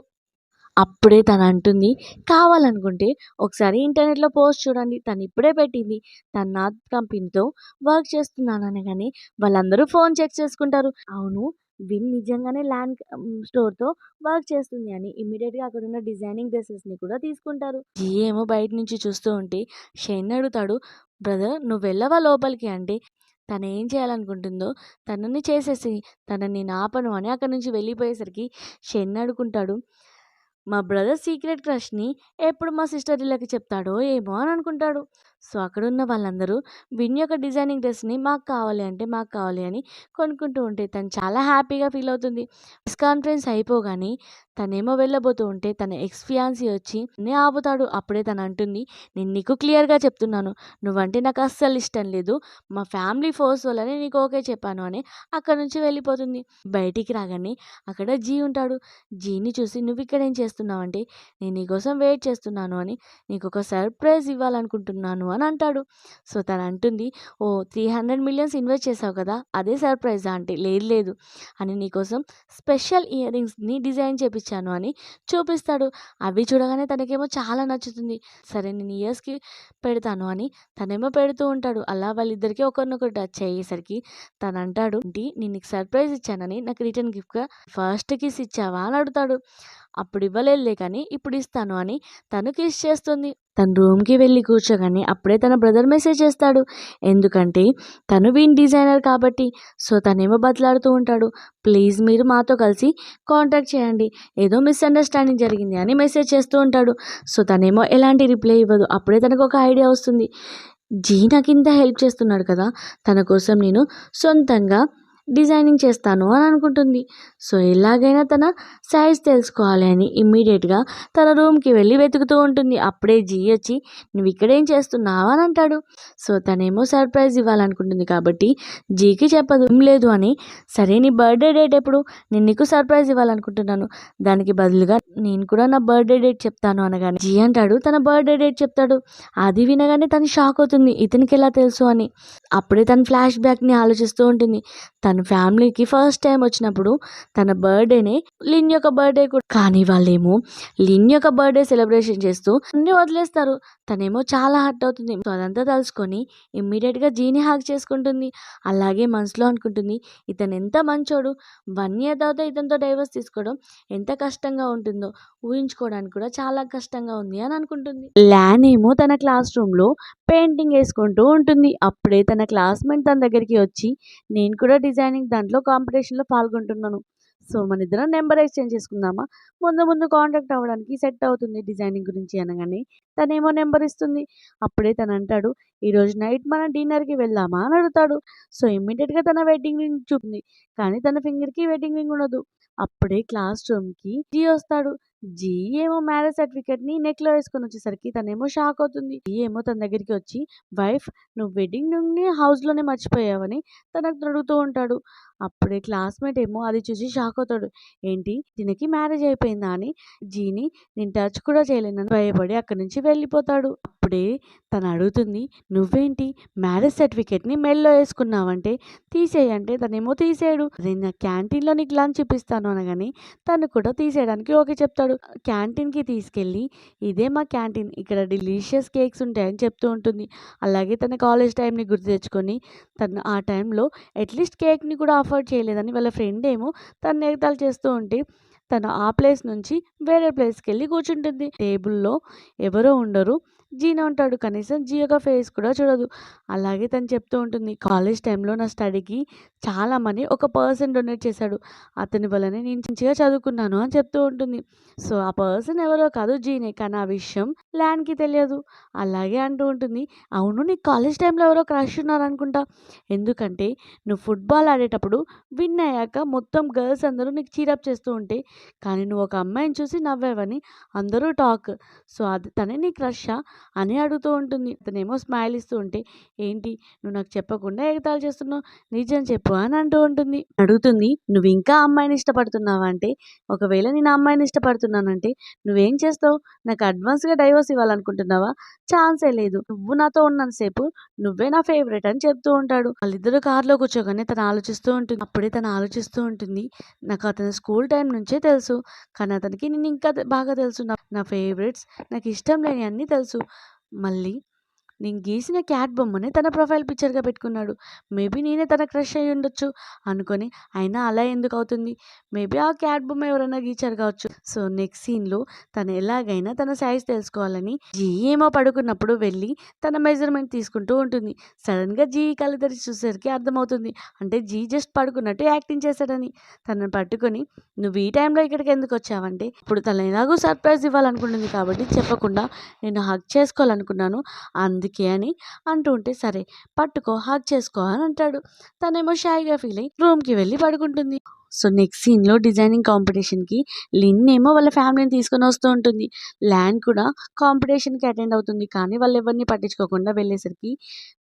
అప్పుడే తను అంటుంది, కావాలనుకుంటే ఒకసారి ఇంటర్నెట్‌లో పోస్ట్ చూడండి. తను ఇప్పుడే పెట్టింది. తను నా కంపెనీతో వర్క్ చేస్తున్నాను అనగానే వాళ్ళందరూ ఫోన్ చెక్ చేసుకుంటారు. అవును, విన్ నిజంగానే స్టోర్‌తో వర్క్ చేస్తుంది అని ఇమ్మీడియేట్‌గా అక్కడున్న డిజైనింగ్ డ్రెసెస్‌ని కూడా తీసుకుంటారు. జీ ఏమో బయట నుంచి చూస్తూ ఉంటే షెన్ అడుగుతాడు, "బ్రదర్ నువ్వెళ్ళవా లోపలికి" అంటే తనేం చేయాలనుకుంటుందో తనని చేసేసి తనని నేను ఆపను అని అక్కడి నుంచి వెళ్ళిపోయేసరికి షెన్ అనుకుంటాడు, మా బ్రదర్ సీక్రెట్ క్రష్‌ని ఎప్పుడు మా సిస్టర్ ఈళ్ళకి చెప్తాడో ఏమో అని అనుకుంటాడు. సో, అక్కడున్న వాళ్ళందరూ విన్ యొక్క డిజైనింగ్ డ్రెస్‌ని మాకు కావాలి అంటే మాకు కావాలి అని కొనుక్కుంటూ ఉంటే తను చాలా హ్యాపీగా ఫీల్ అవుతుంది. ప్రెస్ కాన్ఫరెన్స్ అయిపోగానే తనేమో వెళ్ళబోతూ ఉంటే తన ఎక్స్ ఫియాన్సీ వచ్చి ఆపుతాడు. అప్పుడే తను అంటుంది, "నేను నీకు క్లియర్‌గా చెప్తున్నాను. నువ్వంటే నాకు అస్సలు ఇష్టం లేదు. మా ఫ్యామిలీ ఫోర్స్ వల్లనే నీకు ఓకే చెప్పాను" అని అక్కడి నుంచి వెళ్ళిపోతుంది. బయటికి రాగానే అక్కడ జీ ఉంటాడు. జీని చూసి, "నువ్విక్కడేం చేస్తున్నావంటే" "నేను నీకోసం వెయిట్ చేస్తున్నాను అని నీకొక సర్ప్రైజ్ ఇవ్వాలనుకుంటున్నాను" అని అంటాడు. సో, తనంటుంది, "ఓహ్! 300 మిలియన్స్ ఇన్వెస్ట్ చేశావు కదా! అదే సర్ప్రైజా" అంటే, "లేదు లేదు అని నీకోసం స్పెషల్ ఇయర్ రింగ్స్‌ని డిజైన్ చేపిచ్చాను" అని చూపిస్తాడు. అవి చూడగానే తనకేమో చాలా నచ్చుతుంది. సరే నేను ఇయర్స్‌కి పెడతాను అని తనేమో పెడుతూ ఉంటాడు. అలా వాళ్ళిద్దరికీ ఒకరినొకరు టచ్ అయ్యేసరికి తనంటాడు, "ఏంటి నేను నీకు సర్ప్రైజ్ ఇచ్చానని నాకు రిటర్న్ గిఫ్ట్‌గా ఫస్ట్ కిస్ ఇచ్చావా" అని అడుగుతాడు. "అప్పుడు ఇవ్వలేదులే కానీ ఇప్పుడు ఇస్తాను" అని తను కిస్ చేస్తుంది. తను రూమ్‌కి వెళ్ళి కూర్చోగానే అప్పుడే తన బ్రదర్ మెసేజ్ చేస్తాడు. ఎందుకంటే తను విన్ డిజైనర్ కాబట్టి. సో, తనేమో బతిలాడుతూ ఉంటాడు. "ప్లీజ్ మీరు మాతో కలిసి కాంటాక్ట్ చేయండి. ఏదో మిస్‌అండర్‌స్టాండింగ్ జరిగింది" అని మెసేజ్ చేస్తూ ఉంటాడు. సో, తనేమో ఎలాంటి రిప్లై ఇవ్వదు. అప్పుడే తనకొక ఐడియా వస్తుంది. జీ నాకింత హెల్ప్ చేస్తున్నాడు కదా! తన కోసం నేను సొంతంగా డిజైనింగ్ చేస్తాను అని అనుకుంటుంది. సో, ఎలాగైనా తన సైజ్ తెలుసుకోవాలి అని ఇమ్మీడియేట్‌గా తన రూమ్‌కి వెళ్ళి వెతుకుతూ ఉంటుంది. అప్పుడే జీ వచ్చి, "నువ్విక్కడేం చేస్తున్నావు" అని అంటాడు. సో, తనేమో సర్ప్రైజ్ ఇవ్వాలనుకుంటుంది కాబట్టి జీకి చెప్పదు. "ఏం లేదు" అని, "సరే నీ బర్త్‌డే డేట్ ఎప్పుడు? నేను నీకు సర్ప్రైజ్ ఇవ్వాలనుకుంటున్నాను. దానికి బదులుగా నేను కూడా నా బర్త్‌డే డేట్ చెప్తాను" అనగానే జీ అంటాడు తన బర్త్‌డే డేట్ చెప్తాడు. అది వినగానే తను షాక్ అవుతుంది. ఇతనికెలా తెలుసు అని. అప్పుడే తను ఫ్లాష్ బ్యాక్‌ని ఆలోచిస్తూ ఉంటుంది. తన ఫ్యామిలీకి ఫస్ట్ టైమ్ వచ్చినప్పుడు తన బర్త్‌డేనే లిన్ యొక్క బర్త్‌డే కూడా. కానీ వాళ్ళేమో లిన్ యొక్క బర్త్‌డే సెలబ్రేషన్ చేస్తూ అన్నీ వదిలేస్తారు. తనేమో చాలా హర్ట్ అవుతుంది. సో, అదంతా తలుచుకొని ఇమ్మీడియేట్‌గా జీని హగ్ చేసుకుంటుంది. అలాగే మనసులో అనుకుంటుంది, ఇతను ఎంత మంచోడు. 1 ఇయర్ తర్వాత ఇతనితో డైవర్స్ తీసుకోవడం ఎంత కష్టంగా ఉంటుందో ఊహించుకోవడానికి కూడా చాలా కష్టంగా ఉంది అని అనుకుంటుంది. లాన్ ఏమో తన క్లాస్ రూమ్‌లో పెయింటింగ్ ఏసుకుంటూ ఉంటుంది. అప్పుడే తన క్లాస్‌మేట్ తన దగ్గరికి వచ్చి, "నేను కూడా డిజైనింగ్ దాంట్లో కాంపిటీషన్‌లో పాల్గొంటున్నాను. సో, మనిద్దరం నంబర్ ఎక్స్‌చేంజ్ చేసుకుందామా? ముందు ముందు కాంటాక్ట్ అవ్వడానికి సెట్ అవుతుంది డిజైనింగ్ గురించి" అనగానే తనేమో నంబర్ ఇస్తుంది. అప్పుడే తనంటాడు, "ఈరోజు నైట్ మనం డిన్నర్‌కి వెళ్దామా?" అని అడుగుతాడు. సో, ఇమ్మీడియేట్‌గా తన వెడ్డింగ్ రింగ్ చూపుతుంది. కానీ తన ఫింగర్‌కి వెడ్డింగ్ రింగ్ ఉండదు. అప్పుడే క్లాస్ రూమ్‌కి జీ వస్తాడు. జీ ఏమో మ్యారేజ్ సర్టిఫికేట్‌ని నెక్‌లో వేసుకొనొచ్చేసరికి తనేమో షాక్ అవుతుంది. జీ ఏమో తన దగ్గరికి వచ్చి, "వైఫ్ నువ్వు వెడ్డింగ్ రింగ్‌ని హౌస్‌లోనే మర్చిపోయావని" తనకు అడుగుతూ ఉంటాడు. అప్పుడే క్లాస్‌మేట్ ఏమో అది చూసి షాక్ అవుతాడు. "ఏంటి తినకి మ్యారేజ్ అయిపోయిందా?" అని జీని నేను టచ్ కూడా చేయలేనని భయపడి అక్కడి నుంచి వెళ్ళిపోతాడు. అప్పుడే తను అడుగుతుంది, "నువ్వేంటి మ్యారేజ్ సర్టిఫికేట్‌ని మెడలో ఏసుకున్నావంటే తీసేయి" అంటే తనేమో తీసేయడు. "నేను నా క్యాంటీన్‌లో నీకు లంచ్ ఇప్పిస్తాను" అనగానే తను కూడా తీసేయడానికి ఓకే చెప్తాడు. క్యాంటీన్‌కి తీసుకెళ్ళి, "ఇదే మా క్యాంటీన్. ఇక్కడ డెలీషియస్ కేక్స్ ఉంటాయని" చెప్తూ ఉంటుంది. అలాగే తన కాలేజ్ టైమ్‌ని గుర్తు తెచ్చుకొని తను ఆ టైంలో అట్‌లీస్ట్ కేక్‌ని కూడా అఫోర్డ్ చేయలేదని వాళ్ళ ఫ్రెండ్ ఏమో తనని ఎగతాళి చేస్తూ ఉంటే తను ఆ ప్లేస్ నుంచి వేరే ప్లేస్‌కెళ్ళి కూర్చుంటుంది. టేబుల్‌లో ఎవరో ఉండరు. జీనే ఉంటాడు. కనీసం జీ యొక్క ఫేస్ కూడా చూడదు. అలాగే తను చెప్తూ ఉంటుంది, "కాలేజ్ టైంలో నా స్టడీకి చాలా మనీ ఒక పర్సన్ డొనేట్ చేశాడు. అతని వల్లనే నేను మంచిగా చదువుకున్నాను" అని చెప్తూ ఉంటుంది. సో, ఆ పర్సన్ ఎవరో కాదు జీనే. కానీ ఆ విషయం లాన్‌కి తెలియదు. అలాగే అంటూ ఉంటుంది, "అవును నీకు కాలేజ్ టైంలో ఎవరో క్రష్ ఉన్నారనుకుంటా. ఎందుకంటే నువ్వు ఫుట్‌బాల్ ఆడేటప్పుడు విన్ అయ్యాక మొత్తం గర్ల్స్ అందరూ నీకు చీరప్ చేస్తూ ఉంటే, కానీ నువ్వు ఒక అమ్మాయిని చూసి నవ్వావని అందరూ టాక్. సో, అది తనే నీ క్రషా?" అని అడుగుతూ ఉంటుంది. తనేమో స్మైల్ ఇస్తూ ఉంటే, "ఏంటి నువ్వు నాకు చెప్పకుండా ఎగతాళి చేస్తున్నావు? నిజం చెప్పు" అని అంటూ ఉంటుంది. అడుగుతుంది, "నువ్వు ఇంకా ఆ అమ్మాయిని ఇష్టపడుతున్నావా?" అంటే, "ఒకవేళ నేను ఆ అమ్మాయిని ఇష్టపడుతున్నానంటే నువ్వేం చేస్తావు? నాకు అడ్వాన్స్‌గా డైవోర్స్ ఇవ్వాలనుకుంటున్నావా? ఛాన్సే లేదు. నువ్వు నాతో ఉన్నంత సేపు నువ్వే నా ఫేవరెట్" అని చెప్తూ ఉంటాడు. వాళ్ళిద్దరూ కార్‌లో కూర్చోగానే తను ఆలోచిస్తూ ఉంటుంది. అప్పుడే తను ఆలోచిస్తూ ఉంటుంది, "నాకు అతను స్కూల్ టైమ్ నుంచే తెలుసు. కానీ అతనికి నేను ఇంకా బాగా తెలుసు. నా నా ఫేవరెట్స్, నాకు ఇష్టం లేనియన్నీ తెలుసు. మళ్ళీ నేను గీసిన క్యాట్ బొమ్మని తన ప్రొఫైల్ పిక్చర్‌గా పెట్టుకున్నాడు. మేబీ నేనే తన క్రష్ అయ్యి ఉండొచ్చు అనుకోని, అయినా అలా ఎందుకు అవుతుంది? మేబీ ఆ క్యాట్ బొమ్మ ఎవరైనా గీచారు కావచ్చు. సో, నెక్స్ట్ సీన్‌లో తను ఎలాగైనా తన సైజ్ తెలుసుకోవాలని జీ ఏమో పడుకున్నప్పుడు వెళ్ళి తన మెజర్‌మెంట్ తీసుకుంటూ ఉంటుంది. సడెన్‌గా జీ కళ్ళు తెరిచి చూసేసరికి అర్థమవుతుంది. అంటే జీ జస్ట్ పడుకున్నట్టు యాక్టింగ్ చేశాడని. తనని పట్టుకొని "నువ్వు ఈ టైంలో ఇక్కడికి ఎందుకు వచ్చావంటే" ఇప్పుడు తను ఎలాగో సర్ప్రైజ్ ఇవ్వాలనుకుంటుంది కాబట్టి చెప్పకుండా "నేను హగ్ చేసుకోవాలనుకున్నాను అందుకే" అని అంటూ ఉంటే "సరే పట్టుకో హగ్ చేసుకో" అని అంటాడు. తనేమో షైగా ఫీల్ అయ్యి రూమ్‌కి వెళ్ళి పడుకుంటుంది. సో, నెక్స్ట్ సీన్‌లో డిజైనింగ్ కాంపిటీషన్‌కి లిన్ ఏమో వాళ్ళ ఫ్యామిలీని తీసుకొని వస్తూ ఉంటుంది. ల్యాన్ కూడా కాంపిటీషన్‌కి అటెండ్ అవుతుంది. కానీ వాళ్ళెవరిని పట్టించుకోకుండా వెళ్ళేసరికి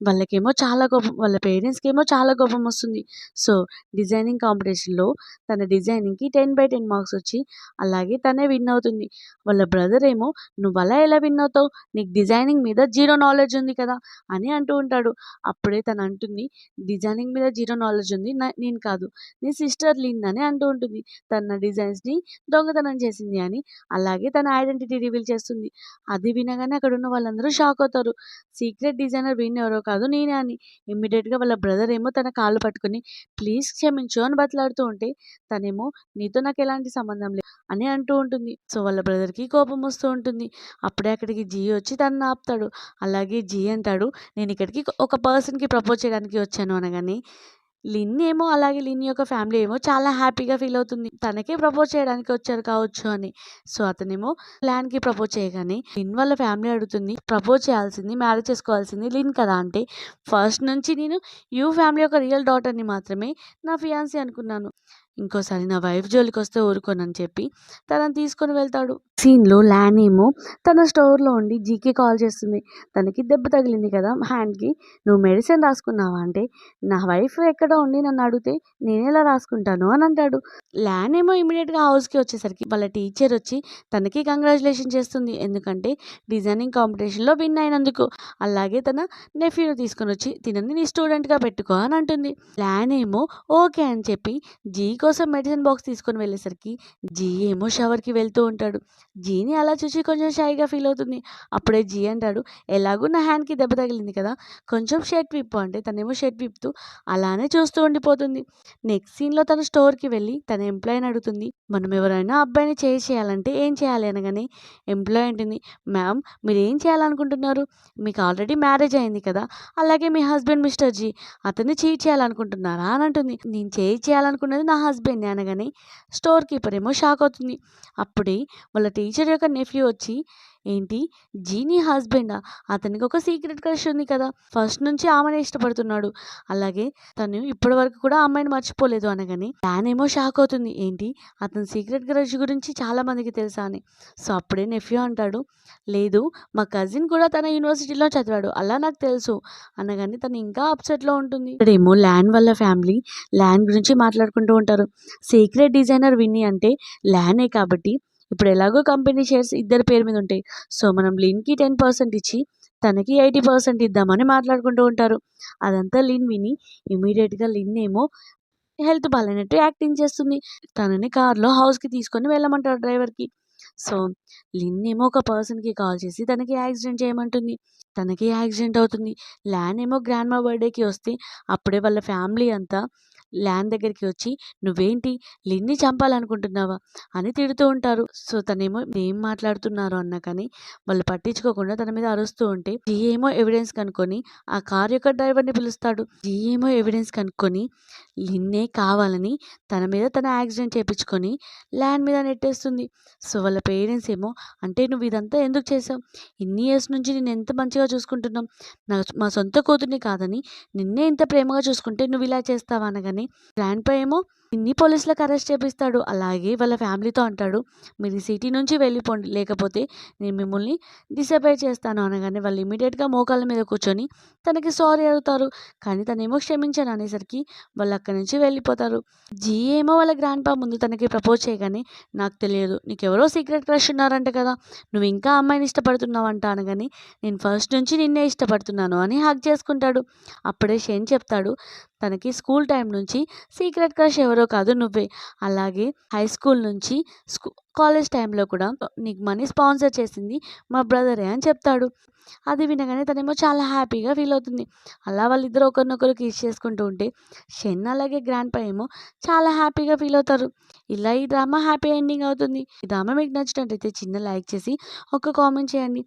వాళ్ళకేమో చాలా కోపం, వాళ్ళ పేరెంట్స్‌కేమో చాలా కోపం వస్తుంది. సో, డిజైనింగ్ కాంపిటీషన్‌లో తన డిజైనింగ్‌కి 10/10 మార్క్స్ వచ్చి అలాగే తనే విన్ అవుతుంది. వాళ్ళ బ్రదర్ ఏమో "నువ్వలా ఎలా విన్ అవుతావు? నీకు డిజైనింగ్ మీద జీరో నాలెడ్జ్ ఉంది కదా!" అని అంటూ ఉంటాడు. అప్పుడే తను అంటుంది "డిజైనింగ్ మీద జీరో నాలెడ్జ్ ఉంది. నేను కాదు. నీ సిస్టర్ లిన్" అని అంటూ ఉంటుంది. తన డిజైన్స్‌ని దొంగతనం చేసింది అని. అలాగే తన ఐడెంటిటీ రివీల్ చేస్తుంది. అది వినగానే అక్కడున్న వాళ్ళందరూ షాక్ అవుతారు. సీక్రెట్ డిజైనర్ వీణ్ ఎవరో కాదు నేనే అని. ఇమ్మీడియేట్‌గా వాళ్ళ బ్రదర్ ఏమో తన కాళ్ళు పట్టుకొని "ప్లీజ్ క్షమించు" అని బతిలాడుతూ ఉంటే తనేమో "నీతో నాకెలాంటి సంబంధం లేదు" అని అంటూ ఉంటుంది. సో, వాళ్ళ బ్రదర్‌కి కోపం వస్తూ ఉంటుంది. అప్పుడే అక్కడికి జీ వచ్చి తనని ఆపుతాడు. అలాగే జీ అంటాడు "నేనిక్కడికి ఒక పర్సన్‌కి ప్రపోజ్ చేయడానికి వచ్చాను" అనగానే లిన్ ఏమో అలాగే లిన్ యొక్క ఫ్యామిలీ ఏమో చాలా హ్యాపీగా ఫీల్ అవుతుంది. తనకే ప్రపోజ్ చేయడానికి వచ్చారు కావచ్చు అని. సో, అతనేమో ల్యాన్‌కి ప్రపోజ్ చేయగానే లిన్ వాళ్ళ ఫ్యామిలీ అడుగుతుంది ప్రపోజ్ చేయాల్సింది, మ్యారేజ్ చేసుకోవాల్సింది లిన్ కదా! అంటే ఫస్ట్ నుంచి నేను యూ ఫ్యామిలీ యొక్క రియల్ డాటర్‌ని మాత్రమే నా ఫియాన్సీ అనుకున్నాను. ఇంకోసారి నా వైఫ్ జోలికొస్తే ఊరుకోనని చెప్పి తనని తీసుకొని వెళ్తాడు. సీన్‌లో ల్యాన్ ఏమో తన స్టోర్‌లో ఉండి జీకి కాల్ చేస్తుంది. తనకి దెబ్బ తగిలింది కదా హ్యాండ్‌కి. "నువ్వు మెడిసిన్ రాసుకున్నావా?" అంటే "నా వైఫ్ ఎక్కడో ఉండి నన్ను అడిగితే నేనెలా రాసుకుంటాను" అని అంటాడు. ల్యాన్ ఏమో ఇమ్మీడియేట్‌గా హౌస్‌కి వచ్చేసరికి వాళ్ళ టీచర్ వచ్చి తనకి కంగ్రాచ్యులేషన్ చేస్తుంది. ఎందుకంటే డిజైనింగ్ కాంపిటీషన్‌లో విన్ అయినందుకు. అలాగే తన నెఫ్యూని తీసుకొనొచ్చి "తినని నీ స్టూడెంట్‌గా పెట్టుకో" అని అంటుంది. ల్యాన్ ఏమో ఓకే అని చెప్పి జీ కోసం మెడిసిన్ బాక్స్ తీసుకొని వెళ్ళేసరికి జీ ఏమో షవర్‌కి వెళ్తూ ఉంటాడు. జీని అలా చూసి కొంచెం షైగా ఫీల్ అవుతుంది. అప్పుడే జీ అంటాడు "ఎలాగో నా హ్యాండ్‌కి దెబ్బ తగిలింది కదా! కొంచెం షర్ట్ విప్పు" అంటే తనేమో షర్ట్ విప్పుతూ అలానే చూస్తూ ఉండిపోతుంది. నెక్స్ట్ సీన్‌లో తను స్టోర్‌కి వెళ్ళి తన ఎంప్లాయీని అడుగుతుంది. మనం ఎవరైనా అబ్బాయిని చేయాలంటే ఏం చేయాలి అనగానే ఎంప్లాయీ అంటుంది "మ్యామ్ మీరేం చేయాలనుకుంటున్నారు? మీకు ఆల్రెడీ మ్యారేజ్ అయింది కదా! అలాగే మీ హస్బెండ్ మిస్టర్ జీ అతన్ని చీట్ చేయాలనుకుంటున్నారా?" అని అంటుంది. "నేను చేయాలనుకున్నది నా హస్బెండ్‌ని" అనగానే స్టోర్ కీపర్ ఏమో షాక్ అవుతుంది. అప్పుడే వాళ్ళ టీచర్ యొక్క నెఫ్యూ వచ్చి "ఏంటి జీనీ హస్బెండా? అతనికి ఒక సీక్రెట్ క్రష్ ఉంది కదా! ఫస్ట్ నుంచి ఆమెనే ఇష్టపడుతున్నాడు. అలాగే తను ఇప్పటివరకు కూడా ఆ అమ్మాయిని మర్చిపోలేదు" అనగానే డాన్ ఏమో షాక్ అవుతుంది. ఏంటి అతని సీక్రెట్ క్రష్ గురించి చాలా మందికి తెలుసా అని. సో, అప్పుడే నెఫ్యూ అంటాడు "లేదు మా కజిన్ కూడా తన యూనివర్సిటీలో చదివాడు. అలా నాకు తెలుసు" అనగానే తను ఇంకా అప్సెట్‌లో ఉంటుంది. ఇక్కడేమో ల్యాన్ వాళ్ళ ఫ్యామిలీ ల్యాన్ గురించి మాట్లాడుకుంటూ ఉంటారు. సీక్రెట్ డిజైనర్ విన్నీ అంటే ల్యానే కాబట్టి ఇప్పుడు ఎలాగో కంపెనీ షేర్స్ ఇద్దరి పేరు మీద ఉంటాయి. సో, మనం లిన్‌కి 10% ఇచ్చి తనకి 80% ఇద్దామని మాట్లాడుకుంటూ ఉంటారు. అదంతా లిన్ విని ఇమ్మీడియేట్‌గా లిన్ ఏమో హెల్త్ బాలేనట్టు యాక్టింగ్ చేస్తుంది. తనని కార్‌లో హౌస్‌కి తీసుకొని వెళ్ళమంటాడు డ్రైవర్‌కి. సో, లిన్ ఏమో ఒక పర్సన్‌కి కాల్ చేసి తనకి యాక్సిడెంట్ చేయమంటుంది. తనకి యాక్సిడెంట్ అవుతుంది. ల్యాన్ ఏమో గ్రాండ్‌మా బర్త్‌డేకి వస్తే అప్పుడే వాళ్ళ ఫ్యామిలీ అంతా ల్యాన్ దగ్గరికి వచ్చి "నువ్వేంటి లిన్‌ని చంపాలనుకుంటున్నావా?" అని తిడుతూ ఉంటారు. సో, తనేమో ఏం మాట్లాడుతున్నారు అన్నా కానీ వాళ్ళు పట్టించుకోకుండా తన మీద అరుస్తూ ఉంటే జీ ఏమో ఎవిడెన్స్ కనుక్కొని ఆ కార్ యొక్క డ్రైవర్‌ని పిలుస్తాడు. జీ ఏమో ఎవిడెన్స్ కనుక్కొని లిన్నే కావాలని తన మీద తన యాక్సిడెంట్ చేపించుకొని ల్యాన్ మీద నెట్టేస్తుంది. సో, వాళ్ళ పేరెంట్స్ ఏమో "అంటే నువ్వు ఇదంతా ఎందుకు చేసావు? ఇన్ని ఇయర్స్ నుంచి నిన్ను ఎంత మంచిగా చూసుకుంటున్నాం. మా సొంత కూతుర్ని కాదని నిన్నే ఇంత ప్రేమగా చూసుకుంటే నువ్వు ఇలా చేస్తావా?" అనగానే గ్రాండ్‌పా ఏమో నిన్ని పోలీసులకు అరెస్ట్ చేపిస్తాడు. అలాగే వాళ్ళ ఫ్యామిలీతో అంటాడు "మీరు ఈ సిటీ నుంచి వెళ్ళిపోండి. లేకపోతే నేను మిమ్మల్ని డిసపియర్ చేస్తాను" అనగానే వాళ్ళు ఇమ్మీడియేట్‌గా మోకాళ్ళ మీద కూర్చొని తనకి సారీ అడుగుతారు. కానీ తనేమో క్షమించను అనేసరికి వాళ్ళు అక్కడి నుంచి వెళ్ళిపోతారు. జీ ఏమో వాళ్ళ గ్రాండ్‌పా ముందు తనకి ప్రపోజ్ చేయగానే "నాకు తెలియదు. నీకెవరో సీక్రెట్ క్రష్ ఉన్నారంట కదా! నువ్వు ఇంకా ఆ అమ్మాయిని ఇష్టపడుతున్నావంట" అనగానే "నేను ఫస్ట్ నుంచి నిన్నే ఇష్టపడుతున్నాను" అని హగ్ చేసుకుంటాడు. అప్పుడే షెన్ చెప్తాడు తనకి స్కూల్ టైం నుంచి సీక్రెట్ క్రష్ ఎవరో కాదు నువ్వే. అలాగే హై స్కూల్ నుంచి కాలేజ్ టైంలో కూడా నీకు మనీ స్పాన్సర్ చేసింది మా బ్రదరే అని చెప్తాడు. అది వినగానే తనేమో చాలా హ్యాపీగా ఫీల్ అవుతుంది. అలా వాళ్ళిద్దరూ ఒకరినొకరు కిస్ చేసుకుంటూ ఉంటే అలాగే గ్రాండ్‌పా ఏమో చాలా హ్యాపీగా ఫీల్ అవుతారు. ఇలా ఈ డ్రామా హ్యాపీ ఎండింగ్ అవుతుంది. ఈ డ్రామా మీకు నచ్చినట్టయితే చిన్న లైక్ చేసి ఒక కామెంట్ చేయండి.